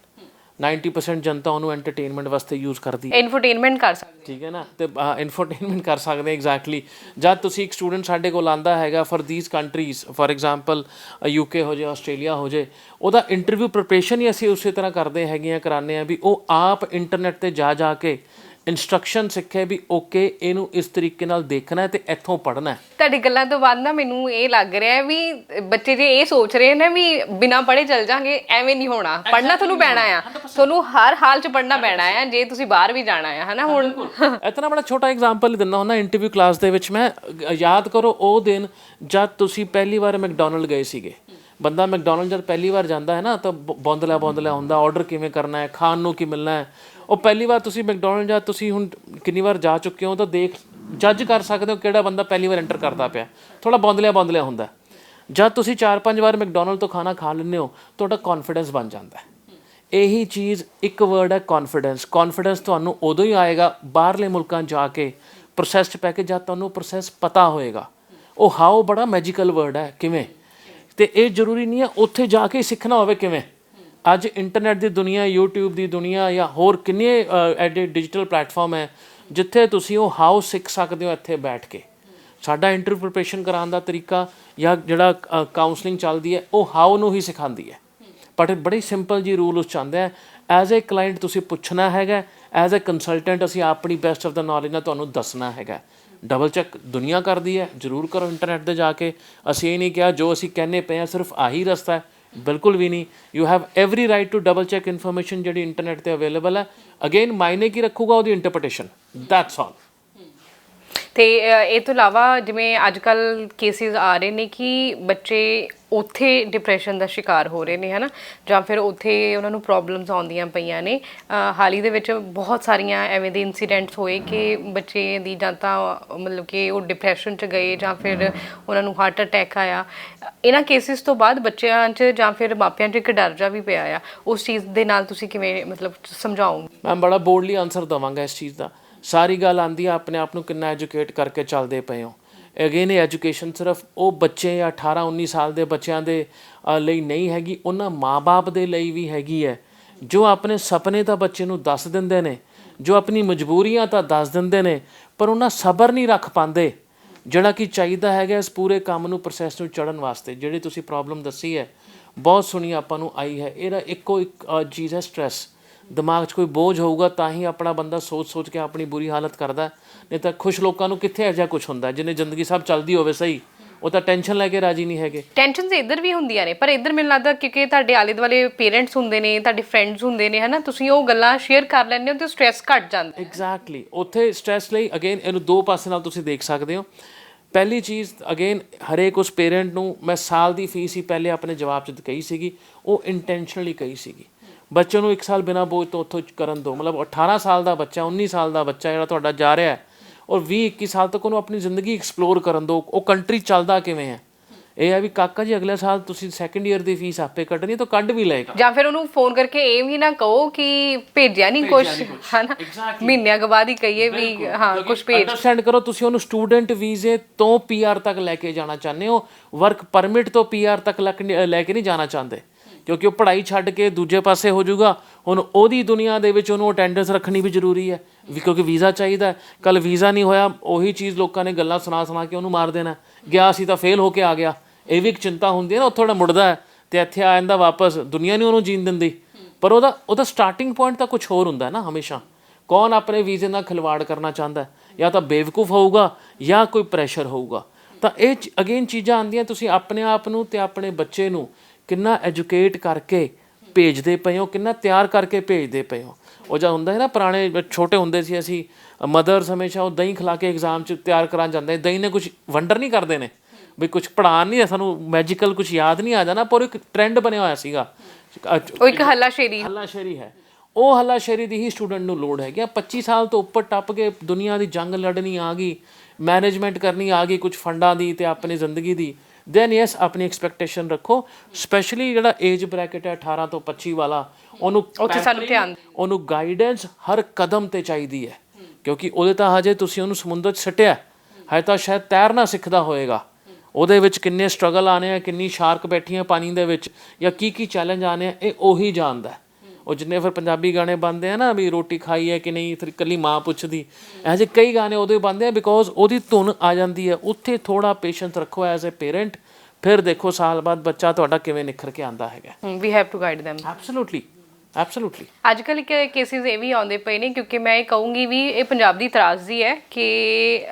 90% ਜਨਤਾ ਉਹਨੂੰ ਐਂਟਰਟੇਨਮੈਂਟ ਵਾਸਤੇ ਯੂਜ਼ ਕਰਦੀ ਹੈ, ਇਨਫੋਟੇਨਮੈਂਟ ਕਰ ਸਕਦੇ, ਠੀਕ ਹੈ ਨਾ, ਤੇ ਇਨਫੋਟੇਨਮੈਂਟ ਕਰ ਸਕਦੇ ਐਗਜ਼ੈਕਟਲੀ। ਜਦ ਤੁਸੀਂ ਇੱਕ ਸਟੂਡੈਂਟ ਸਾਡੇ ਕੋਲ ਆਉਂਦਾ ਹੈਗਾ for these countries, for example UK ਹੋ ਜਾਏ, ਆਸਟ੍ਰੇਲੀਆ ਹੋ ਜਾਏ, ਉਹਦਾ ਇੰਟਰਵਿਊ ਪ੍ਰਿਪਰੇਸ਼ਨ ਹੀ ਅਸੀਂ ਉਸੇ ਤਰ੍ਹਾਂ ਕਰਦੇ ਹੈਗੇ ਆ, ਕਰਾਉਂਦੇ ਹਾਂ ਵੀ ਉਹ ਆਪ ਇੰਟਰਨੈਟ 'ਤੇ ਜਾ ਕੇ ਇੰਸਟਰਕਸ਼ਨ ਸਿੱਖੇ ਵੀ ਓਕੇ ਇਹਨੂੰ ਇਸ ਤਰੀਕੇ ਨਾਲ ਦੇਖਣਾ ਤੇ ਇੱਥੋਂ ਪੜ੍ਹਨਾ। ਤੁਹਾਡੀ ਗੱਲਾਂ ਤੋਂ ਬਾਅਦ ਨਾ ਮੈਨੂੰ ਇਹ ਲੱਗ ਰਿਹਾ ਵੀ ਬੱਚੇ ਜੇ ਇਹ ਸੋਚ ਰਹੇ ਨੇ ਵੀ ਬਿਨਾਂ ਪੜ੍ਹੇ ਚੱਲ ਜਾਾਂਗੇ, ਐਵੇਂ ਨਹੀਂ ਹੋਣਾ, ਪੜ੍ਹਨਾ ਤੁਹਾਨੂੰ ਪੈਣਾ ਆ, ਤੁਹਾਨੂੰ ਹਰ ਹਾਲ 'ਚ ਪੜ੍ਹਨਾ ਪੈਣਾ ਆ, ਜੇ ਤੁਸੀਂ ਬਾਹਰ ਵੀ ਜਾਣਾ ਆ, ਹੈ ਨਾ। ਹੁਣ ਇਤਨਾ ਬੜਾ ਛੋਟਾ ਐਗਜ਼ਾਮਪਲ ਹੀ ਦਿੰਦਾ ਹੁੰਦਾ, ਇੰਟਰਵਿਊ ਕਲਾਸ ਦੇ ਵਿੱਚ ਮੈਂ, ਯਾਦ ਕਰੋ ਉਹ ਦਿਨ ਜਦ ਤੁਸੀਂ ਪਹਿਲੀ ਵਾਰ ਮੈਕਡੋਨਲਡ ਗਏ ਸੀਗੇ। ਬੰਦਾ ਮੈਕਡੋਨਲਡ ਜਦ ਪਹਿਲੀ ਵਾਰ ਜਾਂਦਾ ਹੈ ਨਾ ਤਾਂ ਬੌਂਦਲਿਆ ਹੁੰਦਾ, ਆਰਡਰ ਕਿਵੇਂ ਕਰਨਾ ਹੈ, ਖਾਣ ਨੂੰ ਕੀ ਮਿਲਣਾ ਹੈ। ਉਹ ਪਹਿਲੀ ਵਾਰ ਤੁਸੀਂ ਮੈਕਡੋਨਲਡ ਜਾਂ ਤੁਸੀਂ ਹੁਣ ਕਿੰਨੀ ਵਾਰ ਜਾ ਚੁੱਕੇ ਹੋ ਤਾਂ ਜੱਜ ਕਰ ਸਕਦੇ ਹੋ ਕਿਹੜਾ ਬੰਦਾ ਪਹਿਲੀ ਵਾਰ ਐਂਟਰ ਕਰਦਾ ਪਿਆ, ਥੋੜ੍ਹਾ ਬੌਂਦਲਿਆ ਹੁੰਦਾ। ਜਦ ਤੁਸੀਂ 4-5 ਵਾਰ ਮੈਕਡੋਨਲਡ ਤੋਂ ਖਾਣਾ ਖਾ ਲੈਂਦੇ ਹੋ, ਤੁਹਾਡਾ ਕੌਨਫੀਡੈਂਸ ਬਣ ਜਾਂਦਾ ਹੈ। ਇਹੀ ਚੀਜ਼ ਇੱਕ ਵਰਡ ਹੈ, ਕੌਨਫੀਡੈਂਸ ਤੁਹਾਨੂੰ ਉਦੋਂ ਹੀ ਆਏਗਾ ਬਾਹਰਲੇ ਮੁਲਕਾਂ ਜਾ ਕੇ ਪ੍ਰੋਸੈਸ 'ਚ ਪੈ ਕੇ, ਜਦ ਤੁਹਾਨੂੰ ਪ੍ਰੋਸੈਸ ਪਤਾ ਹੋਏਗਾ। ਉਹ ਹਾਓ ਬੜਾ ਮੈਜੀਕਲ ਵਰਡ ਹੈ, ਕਿਵੇਂ, ਅਤੇ ਇਹ ਜ਼ਰੂਰੀ ਨਹੀਂ ਹੈ ਉੱਥੇ ਜਾ ਕੇ ਸਿੱਖਣਾ ਹੋਵੇ ਕਿਵੇਂ। ਅੱਜ ਇੰਟਰਨੈਟ ਦੀ ਦੁਨੀਆ, YouTube ਦੀ ਦੁਨੀਆ, ਜਾਂ ਹੋਰ ਕਿੰਨੇ ਐਡੇ ਡਿਜੀਟਲ ਪਲੈਟਫਾਰਮ ਹੈ ਜਿੱਥੇ ਤੁਸੀਂ ਉਹ ਹਾਓ ਸਿੱਖ ਸਕਦੇ ਹੋ ਇੱਥੇ ਬੈਠ ਕੇ। ਸਾਡਾ ਇੰਟਰਵਿਊ ਪ੍ਰਿਪਰੇਸ਼ਨ ਕਰਾਉਣ ਦਾ ਤਰੀਕਾ ਜਾਂ ਜਿਹੜਾ ਕਾਉਂਸਲਿੰਗ ਚੱਲਦੀ ਹੈ, ਉਹ ਹਾਓ ਨੂੰ ਹੀ ਸਿਖਾਉਂਦੀ ਹੈ, ਬਟ ਬੜੀ ਸਿੰਪਲ ਜੀ ਰੂਲ ਉਸ 'ਚ ਆਉਂਦਾ ਹੈ। ਐਜ਼ ਏ ਕਲਾਇੰਟ ਤੁਸੀਂ ਪੁੱਛਣਾ ਹੈਗਾ, ਐਜ਼ ਏ ਕੰਸਲਟੈਂਟ ਅਸੀਂ ਆਪਣੀ ਬੈਸਟ ਆਫ ਦਾ ਨੌਲੇਜ ਨਾਲ ਤੁਹਾਨੂੰ ਦੱਸਣਾ ਹੈਗਾ। ਡਬਲ ਚੈੱਕ ਦੁਨੀਆ ਕਰਦੀ ਹੈ, ਜ਼ਰੂਰ ਕਰੋ ਇੰਟਰਨੈਟ 'ਤੇ ਜਾ ਕੇ। ਅਸੀਂ ਇਹ ਨਹੀਂ ਕਿਹਾ ਜੋ ਅਸੀਂ ਕਹਿੰਦੇ ਪਏ ਹਾਂ ਸਿਰਫ ਆਹੀ ਰਸਤਾ ਹੈ, ਬਿਲਕੁਲ ਵੀ ਨਹੀਂ। You have every right to double check information ਜਿਹੜੀ ਇੰਟਰਨੈਟ ਤੇ ਅਵੇਲੇਬਲ ਹੈ। ਅਗੇਨ ਮਾਇਨੇ ਕੀ ਰੱਖੂਗਾ ਉਹਦੀ ਇੰਟਰਪ੍ਰੀਟੇਸ਼ਨ, ਦੈਟਸ ਆਲ। ਤੇ ਇਹ ਤੋਂ ਇਲਾਵਾ ਜਿਵੇਂ ਅੱਜ ਕੱਲ ਕੇਸਿਸ ਆ ਰਹੇ ਨੇ ਕਿ ਬੱਚੇ ਉੱਥੇ ਡਿਪਰੈਸ਼ਨ ਦਾ ਸ਼ਿਕਾਰ ਹੋ ਰਹੇ ਨੇ ਹਨਾ, ਜਾਂ ਫਿਰ ਉੱਥੇ ਉਹਨਾਂ ਨੂੰ ਪ੍ਰੋਬਲਮਸ ਆਉਂਦੀਆਂ ਪਈਆਂ ਨੇ। ਹਾਲ ਹੀ ਦੇ ਵਿੱਚ ਬਹੁਤ ਸਾਰੀਆਂ ਐਵੇਂ ਦੇ ਇਨਸੀਡੈਂਟਸ ਹੋਏ ਕਿ ਬੱਚੇ ਦੀ ਜਾਂ ਤਾਂ ਮਤਲਬ ਕਿ ਉਹ ਡਿਪਰੈਸ਼ਨ 'ਚ ਗਏ ਜਾਂ ਫਿਰ ਉਹਨਾਂ ਨੂੰ ਹਾਰਟ ਅਟੈਕ ਆਇਆ। ਇਹਨਾਂ ਕੇਸਿਸ ਤੋਂ ਬਾਅਦ ਬੱਚਿਆਂ 'ਚ ਜਾਂ ਫਿਰ ਮਾਪਿਆਂ 'ਚ ਇੱਕ ਡਰ ਜਾ ਵੀ ਪਿਆ ਆ। ਉਸ ਚੀਜ਼ ਦੇ ਨਾਲ ਤੁਸੀਂ ਕਿਵੇਂ ਮਤਲਬ ਸਮਝਾਓਗੇ? ਮੈਂ ਬੜਾ ਬੋਲਡਲੀ ਆਨਸਰ ਦੇਵਾਂਗਾ ਇਸ ਚੀਜ਼ ਦਾ। ਸਾਰੀ ਗੱਲ ਆਉਂਦੀ ਆ ਆਪਣੇ ਆਪ ਨੂੰ ਕਿੰਨਾ ਐਜੂਕੇਟ ਕਰਕੇ ਚੱਲਦੇ ਪਏ ਹੋ। ਅਗੇਨ ਇਹ ਐਜੂਕੇਸ਼ਨ ਸਿਰਫ ਉਹ ਬੱਚੇ ਜਾਂ 18-19 ਸਾਲ ਦੇ ਬੱਚਿਆਂ ਦੇ ਲਈ ਨਹੀਂ ਹੈਗੀ, ਉਹਨਾਂ ਮਾਂ-ਬਾਪ ਦੇ ਲਈ ਵੀ ਹੈਗੀ ਹੈ, ਜੋ ਆਪਣੇ ਸੁਪਨੇ ਤਾਂ ਬੱਚੇ ਨੂੰ ਦੱਸ ਦਿੰਦੇ ਨੇ, ਜੋ ਆਪਣੀ ਮਜਬੂਰੀਆਂ ਤਾਂ ਦੱਸ ਦਿੰਦੇ ਨੇ, ਪਰ ਉਹਨਾਂ ਸਬਰ ਨਹੀਂ ਰੱਖ ਪਾਉਂਦੇ ਜਿਹੜਾ ਕਿ ਚਾਹੀਦਾ ਹੈਗਾ ਇਸ ਪੂਰੇ ਕੰਮ ਨੂੰ, ਪ੍ਰੋਸੈਸ ਨੂੰ ਚੜ੍ਹਨ ਵਾਸਤੇ। ਜਿਹੜੀ ਤੁਸੀਂ ਪ੍ਰੋਬਲਮ ਦੱਸੀ ਹੈ ਬਹੁਤ ਸੁਣੀ ਆਪਾਂ ਨੂੰ ਆਈ ਹੈ। ਇਹਦਾ ਇੱਕੋ ਇੱਕ ਚੀਜ਼ ਹੈ ਸਟ੍ਰੈਸ। ਦਿਮਾਗ 'ਚ ਕੋਈ ਬੋਝ ਹੋਊਗਾ ਤਾਂ ਹੀ ਆਪਣਾ ਬੰਦਾ ਸੋਚ ਕੇ ਆਪਣੀ ਬੁਰੀ ਹਾਲਤ ਕਰਦਾ, ਨਹੀਂ ਤਾਂ ਖੁਸ਼ ਲੋਕਾਂ ਨੂੰ ਕਿੱਥੇ ਇਹੋ ਜਿਹਾ ਕੁਛ ਹੁੰਦਾ ਜਿਹਨੇ ਜ਼ਿੰਦਗੀ ਸਭ ਚੱਲਦੀ ਹੋਵੇ ਸਹੀ, ਉਹ ਤਾਂ ਟੈਨਸ਼ਨ ਲੈ ਕੇ ਰਾਜੀ ਨਹੀਂ ਹੈਗੇ। ਟੈਨਸ਼ਨਸ ਇੱਧਰ ਵੀ ਹੁੰਦੀਆਂ ਨੇ, ਪਰ ਇੱਧਰ ਮੈਨੂੰ ਲੱਗਦਾ ਕਿਉਂਕਿ ਤੁਹਾਡੇ ਆਲੇ ਦੁਆਲੇ ਪੇਰੈਂਟਸ ਹੁੰਦੇ ਨੇ, ਤੁਹਾਡੇ ਫਰੈਂਡਸ ਹੁੰਦੇ ਨੇ ਹਨਾ, ਤੁਸੀਂ ਉਹ ਗੱਲਾਂ ਸ਼ੇਅਰ ਕਰ ਲੈਂਦੇ ਹੋ ਤੇ ਸਟ੍ਰੈਸ ਘਟ ਜਾਂਦਾ। ਐਗਜ਼ੈਕਟਲੀ। ਉੱਥੇ ਸਟ੍ਰੈਸ ਲਈ ਅਗੇਨ ਇਹਨੂੰ ਦੋ ਪਾਸੇ ਨਾਲ ਤੁਸੀਂ ਦੇਖ ਸਕਦੇ ਹੋ। ਪਹਿਲੀ ਚੀਜ਼ ਅਗੇਨ ਹਰੇਕ ਉਸ ਪੇਰੈਂਟ ਨੂੰ ਮੈਂ ਸਾਲ ਦੀ ਫੀਸ ਹੀ ਪਹਿਲੇ ਆਪਣੇ ਜਵਾਬ 'ਚ ਕਹੀ ਸੀਗੀ, ਉਹ ਇੰਟੈਂਸ਼ਨਲੀ ਕਹੀ ਸੀਗੀ। ਬੱਚੇ ਨੂੰ 1 ਸਾਲ ਬਿਨਾਂ ਬੋਝ ਤੋਂ ਉੱਥੋਂ ਕਰਨ ਦਿਓ। ਮਤਲਬ 18 ਸਾਲ ਦਾ ਬੱਚਾ, 19 ਸਾਲ ਦਾ ਬੱਚਾ ਜਿਹੜਾ ਤੁਹਾਡਾ ਜਾ ਰਿਹਾ ਹੈ, ਔਰ 20-21 ਸਾਲ ਤੱਕ ਉਹਨੂੰ ਆਪਣੀ ਜ਼ਿੰਦਗੀ ਐਕਸਪਲੋਰ ਕਰਨ ਦਿਓ, ਉਹ ਕੰਟਰੀ ਚੱਲਦਾ ਕਿਵੇਂ ਹੈ। ਇਹ ਹੈ ਵੀ ਕਾਕਾ ਜੀ ਅਗਲੇ ਸਾਲ ਤੁਸੀਂ ਸੈਕੰਡ ਈਅਰ ਦੀ ਫੀਸ ਆਪੇ ਕੱਢਣੀ ਤਾਂ ਕੱਢ ਵੀ ਲਏਗਾ। ਜਾਂ ਫਿਰ ਉਹਨੂੰ ਫੋਨ ਕਰਕੇ ਇਹ ਵੀ ਨਾ ਕਹੋ ਕਿ ਭੇਜਿਆ ਨਹੀਂ ਕੁਛ ਹਨਾ, ਮਹੀਨਿਆਂ ਕੁ ਬਾਅਦ ਹੀ ਕਹੀਏ ਵੀ ਹਾਂ ਕੁਛ ਭੇਜ। ਅੰਡਰਸਟੈਂਡ ਕਰੋ, ਤੁਸੀਂ ਉਹਨੂੰ ਸਟੂਡੈਂਟ ਵੀਜ਼ੇ ਤੋਂ PR ਤੱਕ ਲੈ ਕੇ ਜਾਣਾ ਚਾਹੁੰਦੇ ਹੋ, ਵਰਕ ਪਰਮਿਟ ਤੋਂ PR ਤੱਕ ਲੈ ਕੇ ਨਹੀਂ ਜਾਣਾ ਚਾਹੁੰਦੇ, ਕਿਉਂਕਿ ਉਹ ਪੜ੍ਹਾਈ ਛੱਡ ਕੇ ਦੂਜੇ ਪਾਸੇ ਹੋ ਜਾਊਗਾ। ਹੁਣ ਉਹਦੀ ਦੁਨੀਆ ਦੇ ਵਿੱਚ ਉਹਨੂੰ ਅਟੈਂਡੈਂਸ ਰੱਖਣੀ ਵੀ ਜ਼ਰੂਰੀ ਹੈ ਵੀ, ਕਿਉਂਕਿ ਵੀਜ਼ਾ ਚਾਹੀਦਾ। ਕੱਲ ਵੀਜ਼ਾ ਨਹੀਂ ਹੋਇਆ, ਉਹੀ ਚੀਜ਼ ਲੋਕਾਂ ਨੇ ਗੱਲਾਂ ਸੁਣਾ ਕੇ ਉਹਨੂੰ ਮਾਰ ਦੇਣਾ, ਗਿਆ ਸੀ ਤਾਂ ਫੇਲ ਹੋ ਕੇ ਆ ਗਿਆ। ਇਹ ਵੀ ਇੱਕ ਚਿੰਤਾ ਹੁੰਦੀ ਹੈ ਨਾ, ਉੱਥੋਂ ਮੁੜਦਾ ਹੈ ਅਤੇ ਇੱਥੇ ਆ ਜਾਂਦਾ ਵਾਪਸ, ਦੁਨੀਆ ਨਹੀਂ ਉਹਨੂੰ ਜੀਣ ਦਿੰਦੀ। ਪਰ ਉਹਦਾ ਸਟਾਰਟਿੰਗ ਪੁਆਇੰਟ ਤਾਂ ਕੁਛ ਹੋਰ ਹੁੰਦਾ ਨਾ ਹਮੇਸ਼ਾ। ਕੌਣ ਆਪਣੇ ਵੀਜ਼ੇ ਨਾਲ ਖਿਲਵਾੜ ਕਰਨਾ ਚਾਹੁੰਦਾ? ਜਾਂ ਤਾਂ ਬੇਵਕੂਫ ਹੋਊਗਾ ਜਾਂ ਕੋਈ ਪ੍ਰੈਸ਼ਰ ਹੋਊਗਾ। ਤਾਂ ਇਹ ਅਗੇਨ ਚੀਜ਼ਾਂ ਆਉਂਦੀਆਂ, ਤੁਸੀਂ ਆਪਣੇ ਆਪ ਨੂੰ ਅਤੇ ਆਪਣੇ ਬੱਚੇ ਨੂੰ ਕਿੰਨਾ ਐਜੂਕੇਟ ਕਰਕੇ ਭੇਜਦੇ ਪਏ ਹੋ, ਕਿੰਨਾ ਤਿਆਰ ਕਰਕੇ ਭੇਜਦੇ ਪਏ ਹੋ। ਉਹ ਜਾਂ ਹੁੰਦਾ ਹੈ ਨਾ, ਪੁਰਾਣੇ ਛੋਟੇ ਹੁੰਦੇ ਸੀ ਅਸੀਂ, ਮਦਰਸ ਹਮੇਸ਼ਾ ਉਹ ਦਹੀਂ ਖਿਲਾ ਕੇ ਐਗਜ਼ਾਮ 'ਚ ਤਿਆਰ ਕਰਾਉਣ ਜਾਂਦੇ। ਦਹੀਂ ਨੇ ਕੁਛ ਵੰਡਰ ਨਹੀਂ ਕਰਦੇ ਨੇ ਵੀ ਕੁਛ ਪੜ੍ਹਾਉਣ ਨਹੀਂ, ਸਾਨੂੰ ਮੈਜੀਕਲ ਕੁਛ ਯਾਦ ਨਹੀਂ ਆ ਜਾਣਾ, ਪਰ ਇੱਕ ਟਰੈਂਡ ਬਣਿਆ ਹੋਇਆ ਸੀਗਾ। ਉਹ ਇੱਕ ਹੱਲਾਸ਼ੇਰੀ ਹੈ। ਉਹ ਹੱਲਾਸ਼ੇਰੀ ਦੀ ਹੀ ਸਟੂਡੈਂਟ ਨੂੰ ਲੋੜ ਹੈਗੀ ਆ। 25 ਸਾਲ ਤੋਂ ਉੱਪਰ ਟੱਪ ਕੇ ਦੁਨੀਆ ਦੀ ਜੰਗ ਲੜਨੀ ਆ ਗਈ, ਮੈਨੇਜਮੈਂਟ ਕਰਨੀ ਆ ਗਈ ਕੁਛ ਫੰਡਾਂ ਦੀ ਅਤੇ ਆਪਣੀ ਜ਼ਿੰਦਗੀ ਦੀ, ਦੈਨ ਯੈਸ ਆਪਣੀ ਐਕਸਪੈਕਟੇਸ਼ਨ ਰੱਖੋ। ਸਪੈਸ਼ਲੀ ਜਿਹੜਾ ਏਜ ਬ੍ਰੈਕਟ ਹੈ 18 ਤੋਂ 25 ਵਾਲਾ, ਉਹਨੂੰ ਉੱਥੇ ਸਾਨੂੰ ਧਿਆਨ, ਉਹਨੂੰ ਗਾਈਡੈਂਸ ਹਰ ਕਦਮ 'ਤੇ ਚਾਹੀਦੀ ਹੈ, ਕਿਉਂਕਿ ਉਹਦੇ ਤਾਂ ਹਜੇ ਤੁਸੀਂ ਉਹਨੂੰ ਸਮੁੰਦਰ 'ਚ ਸੁੱਟਿਆ, ਹਜੇ ਤਾਂ ਸ਼ਾਇਦ ਤੈਰਨਾ ਸਿੱਖਦਾ ਹੋਏਗਾ। ਉਹਦੇ ਵਿੱਚ ਕਿੰਨੇ ਸਟਰਗਲ ਆਉਣੇ ਆ, ਕਿੰਨੀ ਸ਼ਾਰਕ ਬੈਠੀਆਂ ਪਾਣੀ ਦੇ ਵਿੱਚ, ਜਾਂ ਕੀ ਚੈਲੰਜ ਆਉਣੇ ਆ, ਇਹ ਉਹੀ ਜਾਣਦਾ। ਉਹ ਜਿੰਨੇ ਫਿਰ ਪੰਜਾਬੀ ਗਾਣੇ ਬਣਦੇ ਆ ਨਾ ਵੀ ਰੋਟੀ ਖਾਈ ਹੈ ਕਿ ਨਹੀਂ, ਫਿਰ ਇਕੱਲੀ ਮਾਂ ਪੁੱਛਦੀ, ਇਹੋ ਜਿਹੇ ਕਈ ਗਾਣੇ ਉਦੋਂ ਬਣਦੇ ਆ ਬਿਕੋਜ਼ ਉਹਦੀ ਧੁਨ ਆ ਜਾਂਦੀ ਹੈ। ਉੱਥੇ ਥੋੜ੍ਹਾ ਪੇਸ਼ੈਂਸ ਰੱਖੋ ਐਜ਼ ਏ ਪੇਰੈਂਟ, ਫਿਰ ਦੇਖੋ ਸਾਲ ਬਾਅਦ ਬੱਚਾ ਤੁਹਾਡਾ ਕਿਵੇਂ ਨਿਖਰ ਕੇ ਆਉਂਦਾ ਹੈਗਾ। We have to guide them। Absolutely. ਅੱਜ ਕੱਲ੍ਹ ਕੇਸਿਸ ਇਹ ਵੀ ਆਉਂਦੇ ਪਏ ਨੇ, ਕਿਉਂਕਿ ਮੈਂ ਇਹ ਕਹੂੰਗੀ ਵੀ ਇਹ ਪੰਜਾਬ ਦੀ ਤਰਾਸਦੀ ਹੈ ਕਿ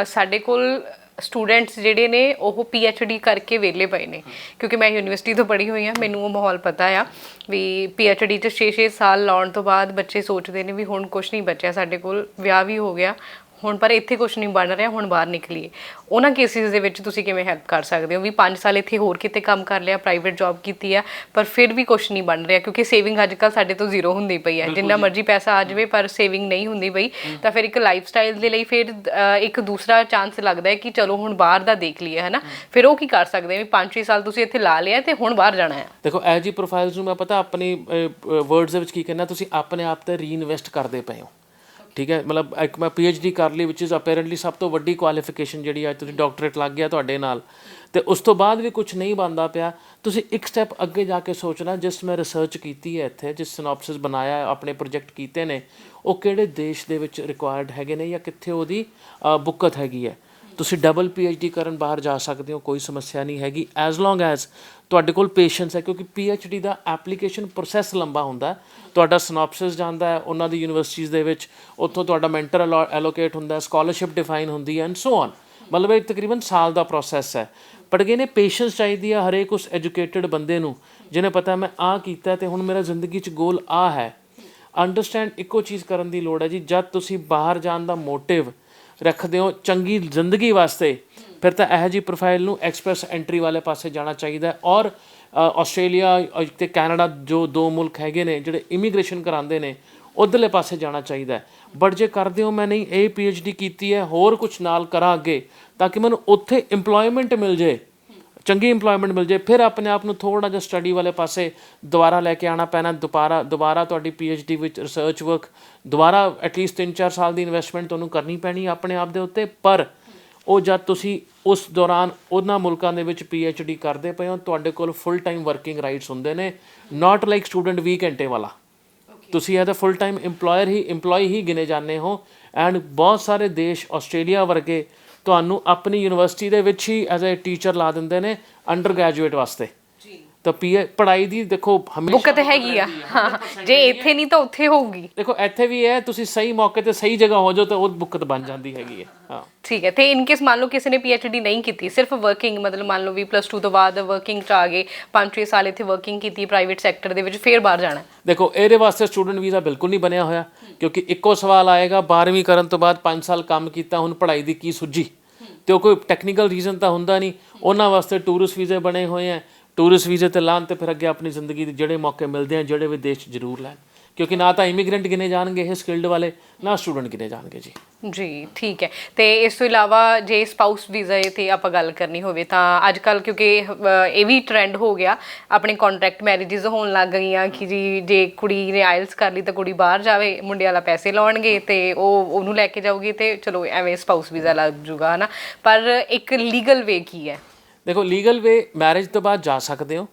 ਸਾਡੇ ਕੋਲ ਸਟੂਡੈਂਟਸ ਜਿਹੜੇ ਨੇ ਉਹ PhD ਕਰਕੇ ਵਿਹਲੇ ਪਏ ਨੇ। ਕਿਉਂਕਿ ਮੈਂ ਯੂਨੀਵਰਸਿਟੀ ਤੋਂ ਪੜ੍ਹੀ ਹੋਈ ਹਾਂ, ਮੈਨੂੰ ਉਹ ਮਾਹੌਲ ਪਤਾ ਆ ਵੀ PhD 'ਚ 6-6 ਸਾਲ ਲਾਉਣ ਤੋਂ ਬਾਅਦ ਬੱਚੇ ਸੋਚਦੇ ਨੇ ਵੀ ਹੁਣ ਕੁਛ ਨਹੀਂ ਬਚਿਆ ਸਾਡੇ ਕੋਲ, ਵਿਆਹ ਵੀ ਹੋ ਗਿਆ ਹੁਣ, ਪਰ ਇੱਥੇ ਕੁਛ ਨਹੀਂ ਬਣ ਰਿਹਾ, ਹੁਣ ਬਾਹਰ ਨਿਕਲੀਏ। ਉਹਨਾਂ ਕੇਸਿਸ ਦੇ ਵਿੱਚ ਤੁਸੀਂ ਕਿਵੇਂ ਹੈਲਪ ਕਰ ਸਕਦੇ ਹੋ ਵੀ 5 ਸਾਲ ਇੱਥੇ ਹੋਰ ਕਿਤੇ ਕੰਮ ਕਰ ਲਿਆ, ਪ੍ਰਾਈਵੇਟ ਜੌਬ ਕੀਤੀ ਆ, ਪਰ ਫਿਰ ਵੀ ਕੁਛ ਨਹੀਂ ਬਣ ਰਿਹਾ, ਕਿਉਂਕਿ ਸੇਵਿੰਗ ਅੱਜ ਕੱਲ੍ਹ ਸਾਡੇ ਤੋਂ ਜ਼ੀਰੋ ਹੁੰਦੀ ਪਈ ਹੈ। ਜਿੰਨਾ ਮਰਜ਼ੀ ਪੈਸਾ ਆ ਜਾਵੇ ਪਰ ਸੇਵਿੰਗ ਨਹੀਂ ਹੁੰਦੀ ਪਈ, ਤਾਂ ਫਿਰ ਇੱਕ ਲਾਈਫ ਸਟਾਈਲ ਦੇ ਲਈ ਫਿਰ ਇੱਕ ਦੂਸਰਾ ਚਾਂਸ ਲੱਗਦਾ ਹੈ ਕਿ ਚਲੋ ਹੁਣ ਬਾਹਰ ਦਾ ਦੇਖ ਲਈਏ ਹੈ ਨਾ। ਫਿਰ ਉਹ ਕੀ ਕਰ ਸਕਦੇ ਵੀ 5-6 ਸਾਲ ਤੁਸੀਂ ਇੱਥੇ ਲਾ ਲਿਆ ਅਤੇ ਹੁਣ ਬਾਹਰ ਜਾਣਾ ਹੈ। ਦੇਖੋ ਇਹ ਜੀ ਪ੍ਰੋਫਾਈਲਸ ਨੂੰ ਮੈਂ ਪਤਾ ਆਪਣੀ ਵਰਡਸ ਦੇ ਵਿੱਚ ਕੀ ਕਹਿੰਦਾ, ਤੁਸੀਂ ਆਪਣੇ ਆਪ 'ਤੇ ਰੀਇਨਵੈਸਟ ਕਰਦੇ ਪਏ ਹੋ। ਠੀਕ ਹੈ, ਮਤਲਬ ਇੱਕ ਮੈਂ PhD ਕਰ ਲਈ ਵਿਚ ਇਜ਼ ਅਪੈਰੈਂਟਲੀ ਸਭ ਤੋਂ ਵੱਡੀ ਕੁਆਲੀਫਿਕੇਸ਼ਨ ਜਿਹੜੀ ਅੱਜ ਤੁਸੀਂ ਡਾਕਟਰੇਟ ਲੱਗ ਗਿਆ ਤੁਹਾਡੇ ਨਾਲ, ਅਤੇ ਉਸ ਤੋਂ ਬਾਅਦ ਵੀ ਕੁਛ ਨਹੀਂ ਬਣਦਾ ਪਿਆ, ਤੁਸੀਂ ਇੱਕ ਸਟੈਪ ਅੱਗੇ ਜਾ ਕੇ ਸੋਚਣਾ। ਜਿਸ ਮੈਂ ਰਿਸਰਚ ਕੀਤੀ ਹੈ ਇੱਥੇ, ਜਿਸ ਸਿਨੋਪਸਿਸ ਬਣਾਇਆ, ਆਪਣੇ ਪ੍ਰੋਜੈਕਟ ਕੀਤੇ ਨੇ, ਉਹ ਕਿਹੜੇ ਦੇਸ਼ ਦੇ ਵਿੱਚ ਰਿਕੁਆਇਰਡ ਹੈਗੇ ਨੇ ਜਾਂ ਕਿੱਥੇ ਉਹਦੀ ਬੁੱਕਤ ਹੈਗੀ ਹੈ। ਤੁਸੀਂ ਡਬਲ PhD ਕਰਨ ਬਾਹਰ ਜਾ ਸਕਦੇ ਹੋ, ਕੋਈ ਸਮੱਸਿਆ ਨਹੀਂ ਹੈਗੀ, ਐਜ਼ ਲੌਂਗ ਐਜ਼ ਤੁਹਾਡੇ ਕੋਲ ਪੇਸ਼ੈਂਸ ਹੈ। ਕਿਉਂਕਿ PhD ਦਾ ਐਪਲੀਕੇਸ਼ਨ ਪ੍ਰੋਸੈਸ ਲੰਬਾ ਹੁੰਦਾ, ਤੁਹਾਡਾ ਸਿਨੋਪਸਿਸ ਜਾਂਦਾ ਹੈ ਉਹਨਾਂ ਦੀ ਯੂਨੀਵਰਸਿਟੀਜ਼ ਦੇ ਵਿੱਚ, ਉੱਥੋਂ ਤੁਹਾਡਾ ਮੈਂਟਰ ਐਲੋਕੇਟ ਹੁੰਦਾ, ਸਕਾਲਰਸ਼ਿਪ ਡਿਫਾਈਨ ਹੁੰਦੀ ਹੈ ਐਂਡ ਸੋ ਔਨ। ਮਤਲਬ ਇਹ ਤਕਰੀਬਨ ਸਾਲ ਦਾ ਪ੍ਰੋਸੈਸ ਹੈ। ਪਰ ਅਗੇਨ ਇਹ ਪੇਸ਼ੈਂਸ ਚਾਹੀਦੀ ਆ ਹਰੇਕ ਉਸ ਐਜੂਕੇਟਡ ਬੰਦੇ ਨੂੰ ਜਿਹਨੇ ਪਤਾ ਮੈਂ ਆਹ ਕੀਤਾ ਤੇ ਹੁਣ ਮੇਰਾ ਜ਼ਿੰਦਗੀ 'ਚ ਗੋਲ ਆਹ ਹੈ। ਅੰਡਰਸਟੈਂਡ ਇੱਕੋ ਚੀਜ਼ ਕਰਨ ਦੀ ਲੋੜ ਹੈ ਜੀ, ਜਦ ਤੁਸੀਂ ਬਾਹਰ ਜਾਣ ਦਾ ਮੋਟਿਵ ਰੱਖਦੇ ਹੋ ਚੰਗੀ ਜ਼ਿੰਦਗੀ ਵਾਸਤੇ, ਫਿਰ ਤਾਂ ਇਹੋ ਜਿਹੀ ਪ੍ਰੋਫਾਈਲ ਨੂੰ ਐਕਸਪ੍ਰੈਸ ਐਂਟਰੀ ਵਾਲੇ ਪਾਸੇ ਜਾਣਾ ਚਾਹੀਦਾ। ਔਰ ਆਸਟ੍ਰੇਲੀਆ ਅਤੇ ਕੈਨੇਡਾ ਜੋ ਦੋ ਮੁਲਕ ਹੈਗੇ ਨੇ ਜਿਹੜੇ ਇਮੀਗ੍ਰੇਸ਼ਨ ਕਰਾਉਂਦੇ ਨੇ, ਉੱਧਰਲੇ ਪਾਸੇ ਜਾਣਾ ਚਾਹੀਦਾ। ਬਟ ਜੇ ਕਰਦੇ ਹੋ ਮੈਂ ਨਹੀਂ ਇਹ PhD ਕੀਤੀ ਹੈ ਹੋਰ ਕੁਛ ਨਾਲ ਕਰਾਂ ਅੱਗੇ ਤਾਂ ਕਿ ਮੈਨੂੰ ਉੱਥੇ ਇੰਪਲੋਇਮੈਂਟ ਮਿਲ ਜੇ, ਚੰਗੀ ਇੰਪਲੋਇਮੈਂਟ ਮਿਲ ਜੇ, ਫਿਰ ਆਪਣੇ ਆਪ ਨੂੰ ਥੋੜ੍ਹਾ ਜਿਹਾ ਸਟੱਡੀ ਵਾਲੇ ਪਾਸੇ ਦੁਬਾਰਾ ਲੈ ਕੇ ਆਉਣਾ ਪੈਣਾ। ਦੁਬਾਰਾ ਤੁਹਾਡੀ PhD ਵਿੱਚ ਰਿਸਰਚ ਵਰਕ ਦੁਬਾਰਾ ਐਟਲੀਸਟ 3-4 ਸਾਲ ਦੀ ਇਨਵੈਸਟਮੈਂਟ ਤੁਹਾਨੂੰ ਕਰਨੀ ਪੈਣੀ ਆਪਣੇ ਆਪ ਦੇ ਉੱਤੇ। ਪਰ ਉਹ ਜਦ ਤੁਸੀਂ ਉਸ ਦੌਰਾਨ ਉਹਨਾਂ ਮੁਲਕਾਂ ਦੇ ਵਿੱਚ PhD ਕਰਦੇ ਪਏ ਹੋ ਤੁਹਾਡੇ ਕੋਲ ਫੁੱਲ ਟਾਈਮ ਵਰਕਿੰਗ ਰਾਈਟਸ ਹੁੰਦੇ ਨੇ, ਨਾਟ ਲਾਈਕ ਸਟੂਡੈਂਟ 20 ਘੰਟੇ ਵਾਲਾ। ਤੁਸੀਂ ਇਹਦਾ ਫੁੱਲ ਟਾਈਮ ਇੰਪਲੋਈ ਹੀ ਗਿਣੇ ਜਾਂਦੇ ਹੋ। ਐਂਡ ਬਹੁਤ ਸਾਰੇ ਦੇਸ਼ ਆਸਟ੍ਰੇਲੀਆ ਵਰਗੇ ਤੁਹਾਨੂੰ ਆਪਣੀ ਯੂਨੀਵਰਸਿਟੀ ਦੇ ਵਿੱਚ ਹੀ ਐਜ਼ ਅ ਟੀਚਰ ਲਾ ਦਿੰਦੇ ਨੇ ਅੰਡਰ ਗ੍ਰੈਜੂਏਟ ਵਾਸਤੇ। ਤਾਂ ਪੜ੍ਹਾਈ ਦੀ ਦੇਖੋ ਹਮੇਸ਼ਾ ਬੁੱਕਤ ਹੈਗੀ ਆ, ਜੇ ਇੱਥੇ ਨਹੀਂ ਤਾਂ ਉੱਥੇ ਹੋਊਗੀ। ਦੇਖੋ ਇੱਥੇ ਵੀ ਹੈ, ਤੁਸੀਂ ਸਹੀ ਮੌਕੇ ਤੇ ਸਹੀ ਜਗ੍ਹਾ ਹੋ ਜਾਓ ਤਾਂ ਉਹ ਬੁੱਕਤ ਬਣ ਜਾਂਦੀ ਹੈਗੀ ਹੈ। ਹਾਂ ਠੀਕ ਹੈ। ਤੇ ਇਨ ਕੇਸ ਮੰਨ ਲਓ ਕਿਸੇ ਨੇ PhD ਨਹੀਂ ਕੀਤੀ, ਸਿਰਫ ਵਰਕਿੰਗ ਮਤਲਬ ਮੰਨ ਲਓ ਵੀ +2 ਤੋਂ ਬਾਅਦ ਵਰਕਿੰਗ 'ਚ ਆ ਗਏ, 5-6 ਸਾਲ ਇੱਥੇ ਵਰਕਿੰਗ ਕੀਤੀ ਪ੍ਰਾਈਵੇਟ ਸੈਕਟਰ ਦੇ ਵਿੱਚ, ਫਿਰ ਬਾਹਰ ਜਾਣਾ। ਦੇਖੋ ਇਹਦੇ ਵਾਸਤੇ ਸਟੂਡੈਂਟ ਵੀਜ਼ਾ ਬਿਲਕੁਲ ਨਹੀਂ ਬਣਿਆ ਹੋਇਆ, ਕਿਉਂਕਿ ਇੱਕੋ ਸਵਾਲ ਆਏਗਾ 12ਵੀਂ ਕਰਨ ਤੋਂ ਬਾਅਦ 5 ਸਾਲ ਕੰਮ ਕੀਤਾ, ਹੁਣ ਪੜ੍ਹਾਈ ਦੀ ਕੀ ਸੁੱਝੀ? ਤੇ ਉਹ ਕੋਈ ਟੈਕਨੀਕਲ ਰੀਜ਼ਨ ਤਾਂ ਹੁੰਦਾ ਨਹੀਂ। ਉਹਨਾਂ ਵਾਸਤੇ ਟੂਰਿਸਟ ਵੀਜ਼ੇ ਬਣੇ ਹੋਏ ਹੈ, ਟੂਰਿਸਟ ਵੀਜ਼ੇ ਤੇ ਲਾਉਣ ਤੇ ਫਿਰ ਅੱਗੇ ਆਪਣੀ ਜ਼ਿੰਦਗੀ ਦੇ ਜਿਹੜੇ ਮੌਕੇ ਮਿਲਦੇ ਆ ਜਿਹੜੇ ਵੀ ਦੇਸ਼ 'ਚ ਜ਼ਰੂਰ ਲੈਣ, ਕਿਉਂਕਿ ਨਾ ਤਾਂ ਇਮੀਗ੍ਰੈਂਟ ਗਿਣੇ ਜਾਣਗੇ ਇਹ ਸਕਿਲਡ ਵਾਲੇ, ਨਾ ਸਟੂਡੈਂਟ ਗਿਣੇ ਜਾਣਗੇ ਜੀ। ਜੀ ਠੀਕ ਹੈ। ਤੇ ਇਸ ਤੋਂ ਇਲਾਵਾ ਜੇ ਸਪਾਊਸ ਵੀਜ਼ਾ ਤੇ ਆਪਾਂ ਗੱਲ ਕਰਨੀ ਹੋਵੇ ਤਾਂ ਅੱਜ ਕੱਲ੍ਹ ਕਿਉਂਕਿ ਇਹ ਵੀ ਟ੍ਰੈਂਡ ਹੋ ਗਿਆ, ਆਪਣੇ ਕੰਟਰੈਕਟ ਮੈਰਿਜਸ ਹੋਣ ਲੱਗ ਗਈਆਂ ਕਿ ਜੀ ਜੇ ਕੁੜੀ ਨੇ ਆਇਲਸ ਕਰ ਲਈ ਤਾਂ ਕੁੜੀ ਬਾਹਰ ਜਾਵੇ, ਮੁੰਡੇ ਵਾਲਾ ਪੈਸੇ ਲਾਉਣਗੇ ਤੇ ਉਹਨੂੰ ਲੈ ਕੇ ਜਾਊਗੀ ਤੇ ਚਲੋ ਐਵੇਂ ਸਪਾਊਸ ਵੀਜ਼ਾ ਲੱਗ ਜੂਗਾ, ਹੈ ਨਾ। ਪਰ ਇੱਕ ਲੀਗਲ ਵੇ ਕੀ ਹੈ? ਦੇਖੋ ਲੀਗਲ ਵੇ ਮੈਰਿਜ ਤੋਂ ਬਾਅਦ ਜਾ ਸਕਦੇ ਹੋ,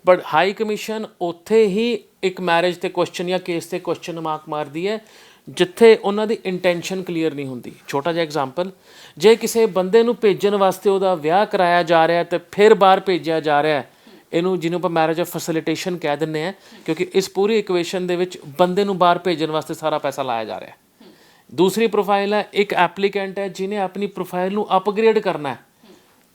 ਬਟ ਹਾਈ ਕਮਿਸ਼ਨ ਉੱਥੇ ਹੀ ਇੱਕ ਮੈਰਿਜ ਤੇ ਕੁਐਸਚਨ ਜਾਂ ਕੇਸ ਤੇ ਕੁਐਸਚਨ ਮਾਰਕ ਮਾਰਦੀ ਹੈ ਜਿੱਥੇ ਉਹਨਾਂ ਦੀ ਇੰਟੈਂਸ਼ਨ ਕਲੀਅਰ ਨਹੀਂ ਹੁੰਦੀ। ਛੋਟਾ ਜਿਹਾ ਐਗਜ਼ਾਮਪਲ, ਜੇ ਕਿਸੇ ਬੰਦੇ ਨੂੰ ਭੇਜਣ ਵਾਸਤੇ ਉਹਦਾ ਵਿਆਹ ਕਰਾਇਆ ਜਾ ਰਿਹਾ ਤੇ ਫਿਰ ਬਾਹਰ ਭੇਜਿਆ ਜਾ ਰਿਹਾ, ਇਹਨੂੰ ਜਿਹਨੂੰ ਆਪਾਂ ਮੈਰਿਜ ਆਫ ਫੈਸਿਲਿਟੇਸ਼ਨ ਕਹਿ ਦਿੰਦੇ ਹਾਂ, ਕਿਉਂਕਿ ਇਸ ਪੂਰੀ ਇਕੁਏਸ਼ਨ ਦੇ ਵਿੱਚ ਬੰਦੇ ਨੂੰ ਬਾਹਰ ਭੇਜਣ ਵਾਸਤੇ ਸਾਰਾ ਪੈਸਾ ਲਾਇਆ ਜਾ ਰਿਹਾ। ਦੂਸਰੀ ਪ੍ਰੋਫਾਈਲ ਹੈ ਇੱਕ ਐਪਲੀਕੈਂਟ ਹੈ ਜਿਹਨੇ ਆਪਣੀ ਪ੍ਰੋਫਾਈਲ ਨੂੰ ਅਪਗ੍ਰੇਡ ਕਰਨਾ ਹੈ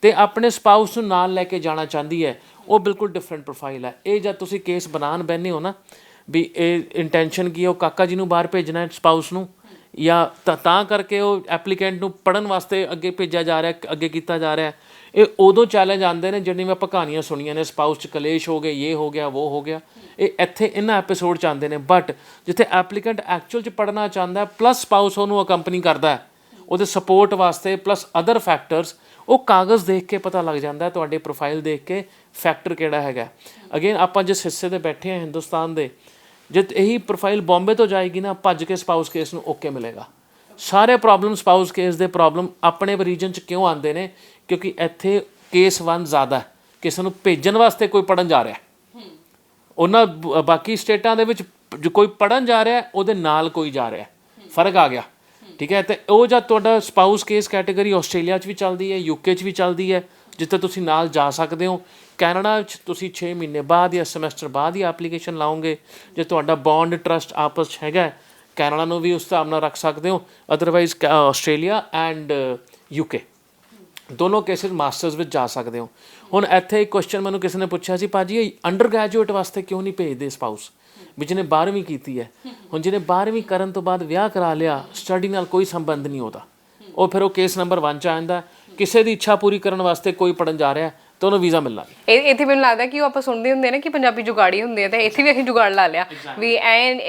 ਤੇ ਆਪਣੇ ਸਪਾਊਸ ਨੂੰ ਨਾਲ ਲੈ ਕੇ ਜਾਣਾ ਚਾਹੁੰਦੀ ਹੈ, ਉਹ ਬਿਲਕੁਲ ਡਿਫਰੈਂਟ ਪ੍ਰੋਫਾਈਲ ਹੈ। ਇਹ ਜਦ ਤੁਸੀਂ ਕੇਸ ਬਣਾਉਣ ਬਹਿੰਦੇ ਹੋ ਨਾ ਵੀ ਇਹ ਇੰਟੈਂਸ਼ਨ ਕੀ ਹੈ, ਉਹ ਕਾਕਾ ਜੀ ਨੂੰ ਬਾਹਰ ਭੇਜਣਾ ਹੈ ਸਪਾਊਸ ਨੂੰ, ਜਾਂ ਤਾਂ ਕਰਕੇ ਉਹ ਐਪਲੀਕੈਂਟ ਨੂੰ ਪੜ੍ਹਨ ਵਾਸਤੇ ਅੱਗੇ ਭੇਜਿਆ ਜਾ ਰਿਹਾ, ਅੱਗੇ ਕੀਤਾ ਜਾ ਰਿਹਾ। ਇਹ ਉਦੋਂ ਚੈਲੰਜ ਆਉਂਦੇ ਨੇ ਜਿਹੜੀਆਂ ਆਪਾਂ ਕਹਾਣੀਆਂ ਸੁਣੀਆਂ ਨੇ, ਸਪਾਊਸ 'ਚ ਕਲੇਸ਼ ਹੋ ਗਏ, ਇਹ ਹੋ ਗਿਆ, ਉਹ ਹੋ ਗਿਆ, ਇਹ ਇੱਥੇ ਇਹਨਾਂ ਐਪੀਸੋਡ 'ਚ ਆਉਂਦੇ ਨੇ। ਬਟ ਜਿੱਥੇ ਐਪਲੀਕੈਂਟ ਐਕਚੁਅਲ 'ਚ ਪੜ੍ਹਨਾ ਚਾਹੁੰਦਾ ਪਲੱਸ ਸਪਾਊਸ ਉਹਨੂੰ ਅਕੰਪਨੀ ਕਰਦਾ ਉਹਦੇ ਸਪੋਰਟ ਵਾਸਤੇ ਪਲੱਸ ਅਦਰ ਫੈਕਟਰਸ, ਉਹ ਕਾਗਜ਼ ਦੇਖ ਕੇ ਪਤਾ ਲੱਗ ਜਾਂਦਾ ਤੁਹਾਡੇ ਪ੍ਰੋਫਾਈਲ ਦੇਖ ਕੇ ਫੈਕਟਰ ਕਿਹੜਾ ਹੈਗਾ। ਅਗੇਨ ਆਪਾਂ ਜਿਸ ਹਿੱਸੇ 'ਤੇ ਬੈਠੇ ਹਾਂ ਹਿੰਦੁਸਤਾਨ ਦੇ, ਜਦ ਇਹੀ ਪ੍ਰੋਫਾਈਲ ਬੰਬੇ ਤੋਂ ਜਾਏਗੀ ਨਾ ਭੱਜ ਕੇ ਸਪਾਊਸ ਕੇਸ ਨੂੰ ਓਕੇ ਮਿਲੇਗਾ। ਸਾਰੇ ਪ੍ਰੋਬਲਮ ਸਪਾਊਸ ਕੇਸ ਦੇ ਪ੍ਰੋਬਲਮ ਆਪਣੇ ਰੀਜਨ 'ਚ ਕਿਉਂ ਆਉਂਦੇ ਨੇ? ਕਿਉਂਕਿ ਇੱਥੇ ਕੇਸ 1 ਜ਼ਿਆਦਾ, ਕਿਸੇ ਨੂੰ ਭੇਜਣ ਵਾਸਤੇ ਕੋਈ ਪੜ੍ਹਨ ਜਾ ਰਿਹਾ, ਉਹਨਾਂ ਬਾਕੀ ਸਟੇਟਾਂ ਦੇ ਵਿੱਚ ਜੋ ਕੋਈ ਪੜ੍ਹਨ ਜਾ ਰਿਹਾ ਉਹਦੇ ਨਾਲ ਕੋਈ ਜਾ ਰਿਹਾ, ਫਰਕ ਆ ਗਿਆ। ਠੀਕ ਹੈ, ਤੇ ਉਹ ਜਦ ਤੁਹਾਡਾ ਸਪਾਊਸ ਕੇਸ ਕੈਟੇਗਰੀ ਆਸਟ੍ਰੇਲੀਆ 'ਚ ਵੀ ਚੱਲਦੀ ਹੈ, UK 'ਚ ਵੀ ਚੱਲਦੀ ਹੈ, ਜਿੱਥੇ ਤੁਸੀਂ ਨਾਲ ਜਾ ਸਕਦੇ ਹੋ। ਕੈਨੇਡਾ 'ਚ ਤੁਸੀਂ 6 ਮਹੀਨੇ ਬਾਅਦ ਜਾਂ ਸਮੈਸਟਰ ਬਾਅਦ ਹੀ ਐਪਲੀਕੇਸ਼ਨ ਲਾਓਗੇ। ਜੇ ਤੁਹਾਡਾ ਬੌਂਡ ਟਰਸਟ ਆਪਸ 'ਚ ਹੈਗਾ, ਕੈਨੇਡਾ ਨੂੰ ਵੀ ਉਸ ਹਿਸਾਬ ਨਾਲ ਰੱਖ ਸਕਦੇ ਹੋ। ਅਦਰਵਾਈਜ਼ ਆਸਟ੍ਰੇਲੀਆ ਐਂਡ UK ਦੋਨੋਂ ਕੇਸਿਸ ਮਾਸਟਰਸ ਵਿੱਚ ਜਾ ਸਕਦੇ ਹੋ। ਹੁਣ ਇੱਥੇ ਇੱਕ ਕੁਐਸਚਨ ਮੈਨੂੰ ਕਿਸੇ ਨੇ ਪੁੱਛਿਆ ਸੀ, ਭਾਜੀ ਇਹ ਅੰਡਰ ਗ੍ਰੈਜੂਏਟ ਵਾਸਤੇ ਕਿਉਂ ਨਹੀਂ ਭੇਜਦੇ ਸਪਾਊਸ, ਵੀ ਜਿਹਨੇ 12ਵੀਂ ਕੀਤੀ ਹੈ। ਹੁਣ ਜਿਹਨੇ 12ਵੀਂ ਕਰਨ ਤੋਂ ਬਾਅਦ ਵਿਆਹ ਕਰਾ ਲਿਆ, ਸਟੱਡੀ ਨਾਲ ਕੋਈ ਸੰਬੰਧ ਨਹੀਂ ਉਹਦਾ, ਉਹ ਫਿਰ ਉਹ ਕੇਸ ਨੰਬਰ 1 'ਚ ਆ ਜਾਂਦਾ। ਕਿਸੇ ਦੀ ਇੱਛਾ ਪੂਰੀ ਕਰਨ ਵਾਸਤੇ ਕੋਈ ਪੜ੍ਹਨ ਜਾ ਰਿਹਾ ਤਾਂ ਉਹਨੂੰ ਵੀਜ਼ਾ ਮਿਲਣਾ। ਇੱਥੇ ਮੈਨੂੰ ਲੱਗਦਾ ਕਿ ਉਹ ਆਪਾਂ ਸੁਣਦੇ ਹੁੰਦੇ ਨੇ ਕਿ ਪੰਜਾਬੀ ਜੁਗਾੜੀ ਹੁੰਦੇ ਆ, ਤੇ ਇੱਥੇ ਵੀ ਅਸੀਂ ਜੁਗਾੜ ਲਾ ਲਿਆ ਵੀ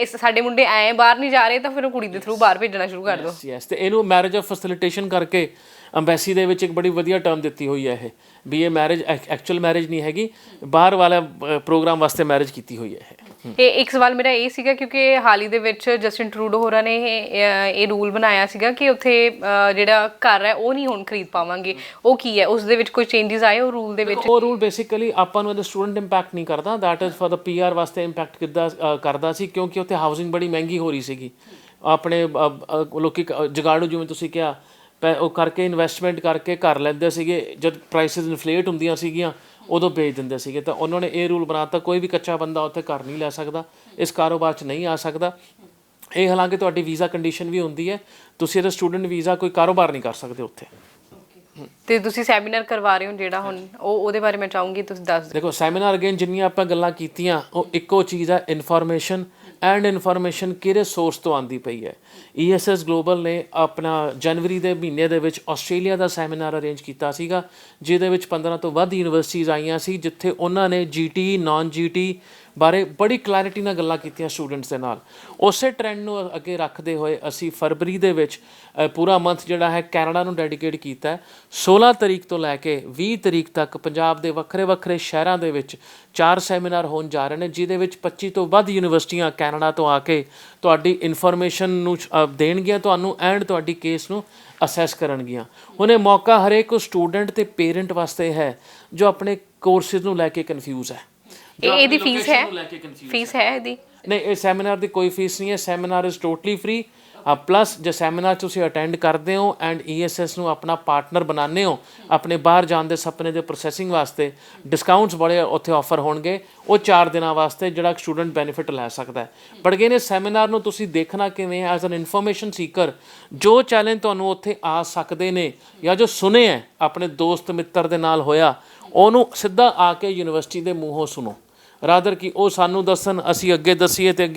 ਸਾਡੇ ਮੁੰਡੇ ਐਂ ਬਾਹਰ ਨਹੀਂ ਜਾ ਰਹੇ ਤਾਂ ਫਿਰ ਉਹ ਕੁੜੀ ਦੇ ਥਰੂ ਬਾਹਰ ਭੇਜਣਾ ਸ਼ੁਰੂ ਕਰ ਦਿਓ। ਯੈਸ, ਤੇ ਇਹਨੂੰ ਮੈਰਿਜ ਆਫ ਫੈਸਿਲਿਟੇਸ਼ਨ ਕਰਕੇ ਅੰਬੈਸੀ ਦੇ ਵਿੱਚ ਇੱਕ ਬੜੀ ਵਧੀਆ ਟਰਮ ਦਿੱਤੀ ਹੋਈ ਹੈ ਇਹ, ਵੀ ਇਹ ਮੈਰਿਜ ਐਕਚੁਅਲ ਮੈਰਿਜ ਨਹੀਂ ਹੈਗੀ, ਬਾਹਰ ਵਾਲਾ ਪ੍ਰੋਗਰਾਮ ਵਾਸਤੇ ਮੈਰਿਜ ਕੀਤੀ ਹੋਈ ਹੈ ਇਹ। ਇੱਕ ਸਵਾਲ ਮੇਰਾ ਇਹ ਸੀਗਾ ਕਿਉਂਕਿ ਹਾਲ ਹੀ ਦੇ ਵਿੱਚ ਜਸਟਿਨ ਟਰੂਡੋ ਹੋਰਾਂ ਨੇ ਇਹ ਰੂਲ ਬਣਾਇਆ ਸੀਗਾ ਕਿ ਉੱਥੇ ਜਿਹੜਾ ਘਰ ਹੈ ਉਹ ਨਹੀਂ ਹੁਣ ਖਰੀਦ ਪਾਵਾਂਗੇ, ਉਹ ਕੀ ਹੈ, ਉਸ ਦੇ ਵਿੱਚ ਕੋਈ ਚੇਂਜਸ ਆਏ ਉਹ ਰੂਲ ਦੇ ਵਿੱਚ? ਉਹ ਰੂਲ ਬੇਸਿਕਲੀ ਆਪਾਂ ਨੂੰ ਇਹਦਾ ਸਟੂਡੈਂਟ ਇੰਪੈਕਟ ਨਹੀਂ ਕਰਦਾ, that is for the PR ਵਾਸਤੇ ਇੰਪੈਕਟ ਕਿੱਦਾਂ ਕਰਦਾ ਸੀ, ਕਿਉਂਕਿ ਉੱਥੇ ਹਾਊਸਿੰਗ ਬੜੀ ਮਹਿੰਗੀ ਹੋ ਰਹੀ ਸੀਗੀ। ਆਪਣੇ ਲੋਕੀ ਜਗਾੜੂ ਜਿਵੇਂ ਤੁਸੀਂ ਕਿਹਾ ਉਹ ਕਰਕੇ ਇਨਵੈਸਟਮੈਂਟ ਕਰਕੇ ਘਰ ਲੈਂਦੇ ਸੀਗੇ, ਜਦ ਪ੍ਰਾਈਸਿਸ ਇਨਫਲੇਟ ਹੁੰਦੀਆਂ ਸੀਗੀਆਂ ਉਦੋਂ ਵੇਚ ਦਿੰਦੇ ਸੀਗੇ। ਤਾਂ ਉਹਨਾਂ ਨੇ ਇਹ ਰੂਲ ਬਣਾ ਦਿੱਤਾ ਕੋਈ ਵੀ ਕੱਚਾ ਬੰਦਾ ਉੱਥੇ ਘਰ ਨਹੀਂ ਲੈ ਸਕਦਾ, ਇਸ ਕਾਰੋਬਾਰ 'ਚ ਨਹੀਂ ਆ ਸਕਦਾ। ਇਹ ਹਾਲਾਂਕਿ ਤੁਹਾਡੀ ਵੀਜ਼ਾ ਕੰਡੀਸ਼ਨ ਵੀ ਹੁੰਦੀ ਹੈ, ਤੁਸੀਂ ਇਹਦਾ ਸਟੂਡੈਂਟ ਵੀਜ਼ਾ ਕੋਈ ਕਾਰੋਬਾਰ ਨਹੀਂ ਕਰ ਸਕਦੇ ਉੱਥੇ। ਤੇ ਤੁਸੀਂ ਸੈਮੀਨਾਰ ਕਰਵਾ ਰਹੇ ਹੋ ਜਿਹੜਾ ਹੁਣ ਉਹਦੇ ਬਾਰੇ ਮੈਂ ਚਾਹੂੰਗੀ ਤੁਸੀਂ ਦੱਸ ਦਿਓ। ਦੇਖੋ ਸੈਮੀਨਾਰ ਅਗੇਨ ਜਿੰਨੀਆਂ ਆਪਾਂ ਗੱਲਾਂ ਕੀਤੀਆਂ ਉਹ ਇੱਕੋ ਚੀਜ਼ ਹੈ, ਇਨਫੋਰਮੇਸ਼ਨ ਐਂਡ ਇਨਫੋਰਮੇਸ਼ਨ ਕਿਹੜੇ ਸੋਰਸ ਤੋਂ ਆਉਂਦੀ ਪਈ ਹੈ। ESS ਗਲੋਬਲ ਨੇ ਆਪਣਾ ਜਨਵਰੀ ਦੇ ਮਹੀਨੇ ਦੇ ਵਿੱਚ ਆਸਟ੍ਰੇਲੀਆ ਦਾ ਸੈਮੀਨਾਰ ਅਰੇਂਜ ਕੀਤਾ ਸੀਗਾ, ਜਿਹਦੇ ਵਿੱਚ 15 ਤੋਂ ਵੱਧ ਯੂਨੀਵਰਸਿਟੀਜ਼ ਆਈਆਂ ਸੀ, ਜਿੱਥੇ ਉਹਨਾਂ ਨੇ GT ਨਾਨ GT ਬਾਰੇ ਬੜੀ ਕਲੈਰਿਟੀ ਨਾਲ ਗੱਲਾਂ ਕੀਤੀਆਂ ਸਟੂਡੈਂਟਸ ਦੇ ਨਾਲ। ਉਸੇ ਟ੍ਰੈਂਡ ਨੂੰ ਅੱਗੇ ਰੱਖਦੇ ਹੋਏ ਅਸੀਂ ਫਰਵਰੀ ਦੇ ਵਿੱਚ ਪੂਰਾ ਮੰਥ ਜਿਹੜਾ ਹੈ ਕੈਨੇਡਾ ਨੂੰ ਡੈਡੀਕੇਟ ਕੀਤਾ ਹੈ। 16 ਤਰੀਕ ਤੋਂ ਲੈ ਕੇ 20 ਤਰੀਕ ਤੱਕ ਪੰਜਾਬ ਦੇ ਵੱਖਰੇ ਵੱਖਰੇ ਸ਼ਹਿਰਾਂ ਦੇ ਵਿੱਚ 4 ਸੈਮੀਨਾਰ ਹੋਣ ਜਾ ਰਹੇ ਨੇ, ਜਿਹਦੇ ਵਿੱਚ 25 ਤੋਂ ਵੱਧ ਯੂਨੀਵਰਸਿਟੀਆਂ ਕੈਨੇਡਾ ਤੋਂ ਆ ਕੇ ਤੁਹਾਡੀ ਇਨਫੋਰਮੇਸ਼ਨ ਨੂੰ ਦੇਣਗੀਆਂ ਤੁਹਾਨੂੰ ਐਂਡ ਤੁਹਾਡੀ ਕੇਸ ਨੂੰ ਅਸੈਸ ਕਰਨਗੀਆਂ। ਹੁਣ ਇਹ ਮੌਕਾ ਹਰੇਕ ਸਟੂਡੈਂਟ ਤੇ ਪੇਰੈਂਟ ਵਾਸਤੇ ਹੈ ਜੋ ਆਪਣੇ ਕੋਰਸਿਸ ਨੂੰ ਲੈ ਕੇ ਕਨਫਿਊਜ਼ ਹੈ। ਇਹਦੀ ਫੀਸ ਹੈ? ਫੀਸ ਹੈ ਇਹਦੀ? ਨਹੀਂ, ਇਹ ਸੈਮੀਨਾਰ ਦੀ ਕੋਈ ਫੀਸ ਨਹੀਂ ਹੈ। Seminar is totally free. Plus ਜੇ ਸੈਮੀਨਾਰ ਤੁਸੀਂ ਅਟੈਂਡ ਕਰਦੇ ਹੋ ਐਂਡ ESS ਨੂੰ ਆਪਣਾ ਪਾਰਟਨਰ ਬਣਾਉਂਦੇ ਹੋ ਆਪਣੇ ਬਾਹਰ ਜਾਣ ਦੇ ਸੁਪਨੇ ਦੇ ਪ੍ਰੋਸੈਸਿੰਗ ਵਾਸਤੇ, ਡਿਸਕਾਊਂਟਸ ਬੜੇ ਉੱਥੇ ਆਫਰ ਹੋਣਗੇ ਉਹ 4 ਦਿਨਾਂ ਵਾਸਤੇ, ਜਿਹੜਾ ਸਟੂਡੈਂਟ ਬੈਨੀਫਿਟ ਲੈ ਸਕਦਾ ਹੈ। ਬਟ ਅਗੇਨ ਇਹ ਸੈਮੀਨਾਰ ਨੂੰ ਤੁਸੀਂ ਦੇਖਣਾ ਕਿਵੇਂ ਐਜ਼ ਐਨ ਇਨਫੋਰਮੇਸ਼ਨ ਸੀਕਰ, ਜੋ ਚੈਲੰਜ ਤੁਹਾਨੂੰ ਉੱਥੇ ਆ ਸਕਦੇ ਨੇ ਜਾਂ ਜੋ ਸੁਣੇ ਹੈ ਆਪਣੇ ਦੋਸਤ ਮਿੱਤਰ ਦੇ ਨਾਲ ਹੋਇਆ, ਉਹਨੂੰ ਸਿੱਧਾ ਆ ਕੇ ਯੂਨੀਵਰਸਿਟੀ ਦੇ ਮੂੰਹੋਂ ਸੁਣੋ, ਰਾਦਰ ਕਿ ਉਹ ਸਾਨੂੰ ਦੱਸਣ ਅਸੀਂ ਅੱਗੇ ਦੱਸੀਏ ਤੇ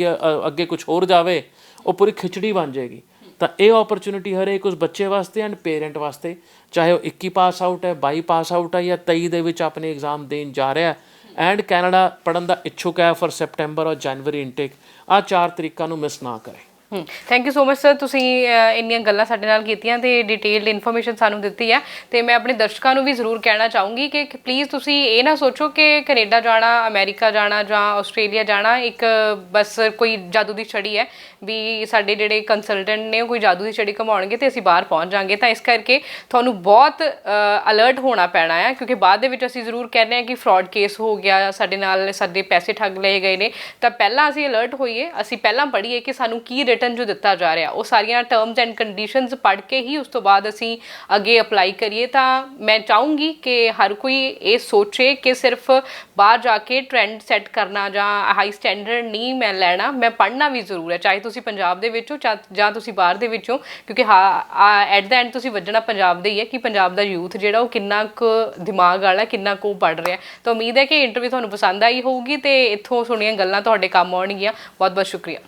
ਅੱਗੇ ਕੁਝ ਹੋਰ ਜਾਵੇ, ਉਹ ਪੂਰੀ ਖਿਚੜੀ ਬਣ ਜਾਏਗੀ। ਤਾਂ ਇਹ ਓਪਰਚੁਨਿਟੀ ਹਰੇਕ ਉਸ ਬੱਚੇ ਵਾਸਤੇ ਐਂਡ ਪੇਰੈਂਟ ਵਾਸਤੇ, ਚਾਹੇ ਉਹ 21 ਪਾਸ ਆਊਟ ਹੈ, 22 ਪਾਸ ਆਊਟ ਹੈ ਜਾਂ 23 ਦੇ ਵਿੱਚ ਆਪਣੇ ਐਗਜ਼ਾਮ ਦੇਣ ਜਾ ਰਿਹਾ ਐਂਡ ਕੈਨੇਡਾ ਪੜ੍ਹਨ ਦਾ ਇੱਛੁਕ ਹੈ ਫॉर ਸੈਪਟੈਂਬਰ ਔਰ ਜਨਵਰੀ ਇਨਟੇਕ। ਆਹ 4 ਤਰੀਕਾਂ ਨੂੰ ਮਿਸ ਨਾ ਕਰੇ। Thank you so much sir, ਤੁਸੀਂ ਇੰਨੀਆਂ ਗੱਲਾਂ ਸਾਡੇ ਨਾਲ ਕੀਤੀਆਂ ਤੇ ਡਿਟੇਲਡ ਇਨਫੋਰਮੇਸ਼ਨ ਸਾਨੂੰ ਦਿੱਤੀ ਹੈ। ਤੇ ਮੈਂ ਆਪਣੇ ਦਰਸ਼ਕਾਂ ਨੂੰ ਵੀ ਜ਼ਰੂਰ ਕਹਿਣਾ ਚਾਹੂੰਗੀ ਕਿ ਪਲੀਜ਼ ਤੁਸੀਂ ਇਹ ਨਾ ਸੋਚੋ ਕਿ ਕੈਨੇਡਾ ਜਾਣਾ, ਅਮਰੀਕਾ ਜਾਣਾ ਜਾਂ ਆਸਟ੍ਰੇਲੀਆ ਜਾਣਾ ਇੱਕ ਬਸ ਕੋਈ ਜਾਦੂ ਦੀ ਛੜੀ ਹੈ ਵੀ ਸਾਡੇ ਜਿਹੜੇ ਕੰਸਲਟੈਂਟ ਨੇ ਉਹ ਕੋਈ ਜਾਦੂ ਦੀ ਛੜੀ ਘਮਾਉਣਗੇ ਤੇ ਅਸੀਂ ਬਾਹਰ ਪਹੁੰਚ ਜਾਵਾਂਗੇ। ਤਾਂ ਇਸ ਕਰਕੇ ਤੁਹਾਨੂੰ ਬਹੁਤ ਅਲਰਟ ਹੋਣਾ ਪੈਣਾ ਹੈ, ਕਿਉਂਕਿ ਬਾਅਦ ਦੇ ਵਿੱਚ ਅਸੀਂ ਜ਼ਰੂਰ ਕਹਿੰਦੇ ਹਾਂ ਕਿ ਫਰਾਡ ਕੇਸ ਹੋ ਗਿਆ, ਸਾਡੇ ਨਾਲ ਸਾਡੇ ਪੈਸੇ ਠੱਗ ਲਏ ਗਏ ਨੇ। ਤਾਂ ਪਹਿਲਾਂ ਅਸੀਂ ਅਲਰਟ ਹੋਈਏ, ਅਸੀਂ ਪਹਿਲਾਂ ਪੜ੍ਹੀਏ ਕਿ ਸਾਨੂੰ ਕੀ ਰਿਟਨ ਜੋ ਦਿੱਤਾ ਜਾ ਰਿਹਾ ਉਹ ਸਾਰੀਆਂ ਟਰਮਸ ਐਂਡ ਕੰਡੀਸ਼ਨਸ ਪੜ੍ਹ ਕੇ ਹੀ ਉਸ ਤੋਂ ਬਾਅਦ ਅਸੀਂ ਅੱਗੇ ਅਪਲਾਈ ਕਰੀਏ। ਤਾਂ ਮੈਂ ਚਾਹੂੰਗੀ ਕਿ ਹਰ ਕੋਈ ਇਹ ਸੋਚੇ ਕਿ ਸਿਰਫ ਬਾਹਰ ਜਾ ਕੇ ਟ੍ਰੈਂਡ ਸੈੱਟ ਕਰਨਾ ਜਾਂ ਹਾਈ ਸਟੈਂਡਰਡ ਨਹੀਂ ਮੈਂ ਲੈਣਾ, ਮੈਂ ਪੜ੍ਹਨਾ ਵੀ ਜ਼ਰੂਰ ਹੈ, ਚਾਹੇ ਤੁਸੀਂ ਪੰਜਾਬ ਦੇ ਵਿੱਚ ਹੋ ਜਾਂ ਤੁਸੀਂ ਬਾਹਰ ਦੇ ਵਿੱਚ ਹੋ, ਕਿਉਂਕਿ ਐਟ ਦਾ ਐਂਡ ਤੁਸੀਂ ਵੱਜਣਾ ਪੰਜਾਬ ਦੇ ਹੀ ਹੈ ਕਿ ਪੰਜਾਬ ਦਾ ਯੂਥ ਜਿਹੜਾ ਉਹ ਕਿੰਨਾ ਕੁ ਦਿਮਾਗ ਵਾਲਾ, ਕਿੰਨਾ ਕੁ ਪੜ੍ਹ ਰਿਹਾ। ਤਾਂ ਉਮੀਦ ਹੈ ਕਿ ਇੰਟਰਵਿਊ ਤੁਹਾਨੂੰ ਪਸੰਦ ਆਈ ਹੋਊਗੀ ਤੇ ਇੱਥੋਂ ਸੁਣੀਆਂ ਗੱਲਾਂ ਤੁਹਾਡੇ ਕੰਮ ਆਉਣਗੀਆਂ। ਬਹੁਤ ਬਹੁਤ ਸ਼ੁਕਰੀਆ।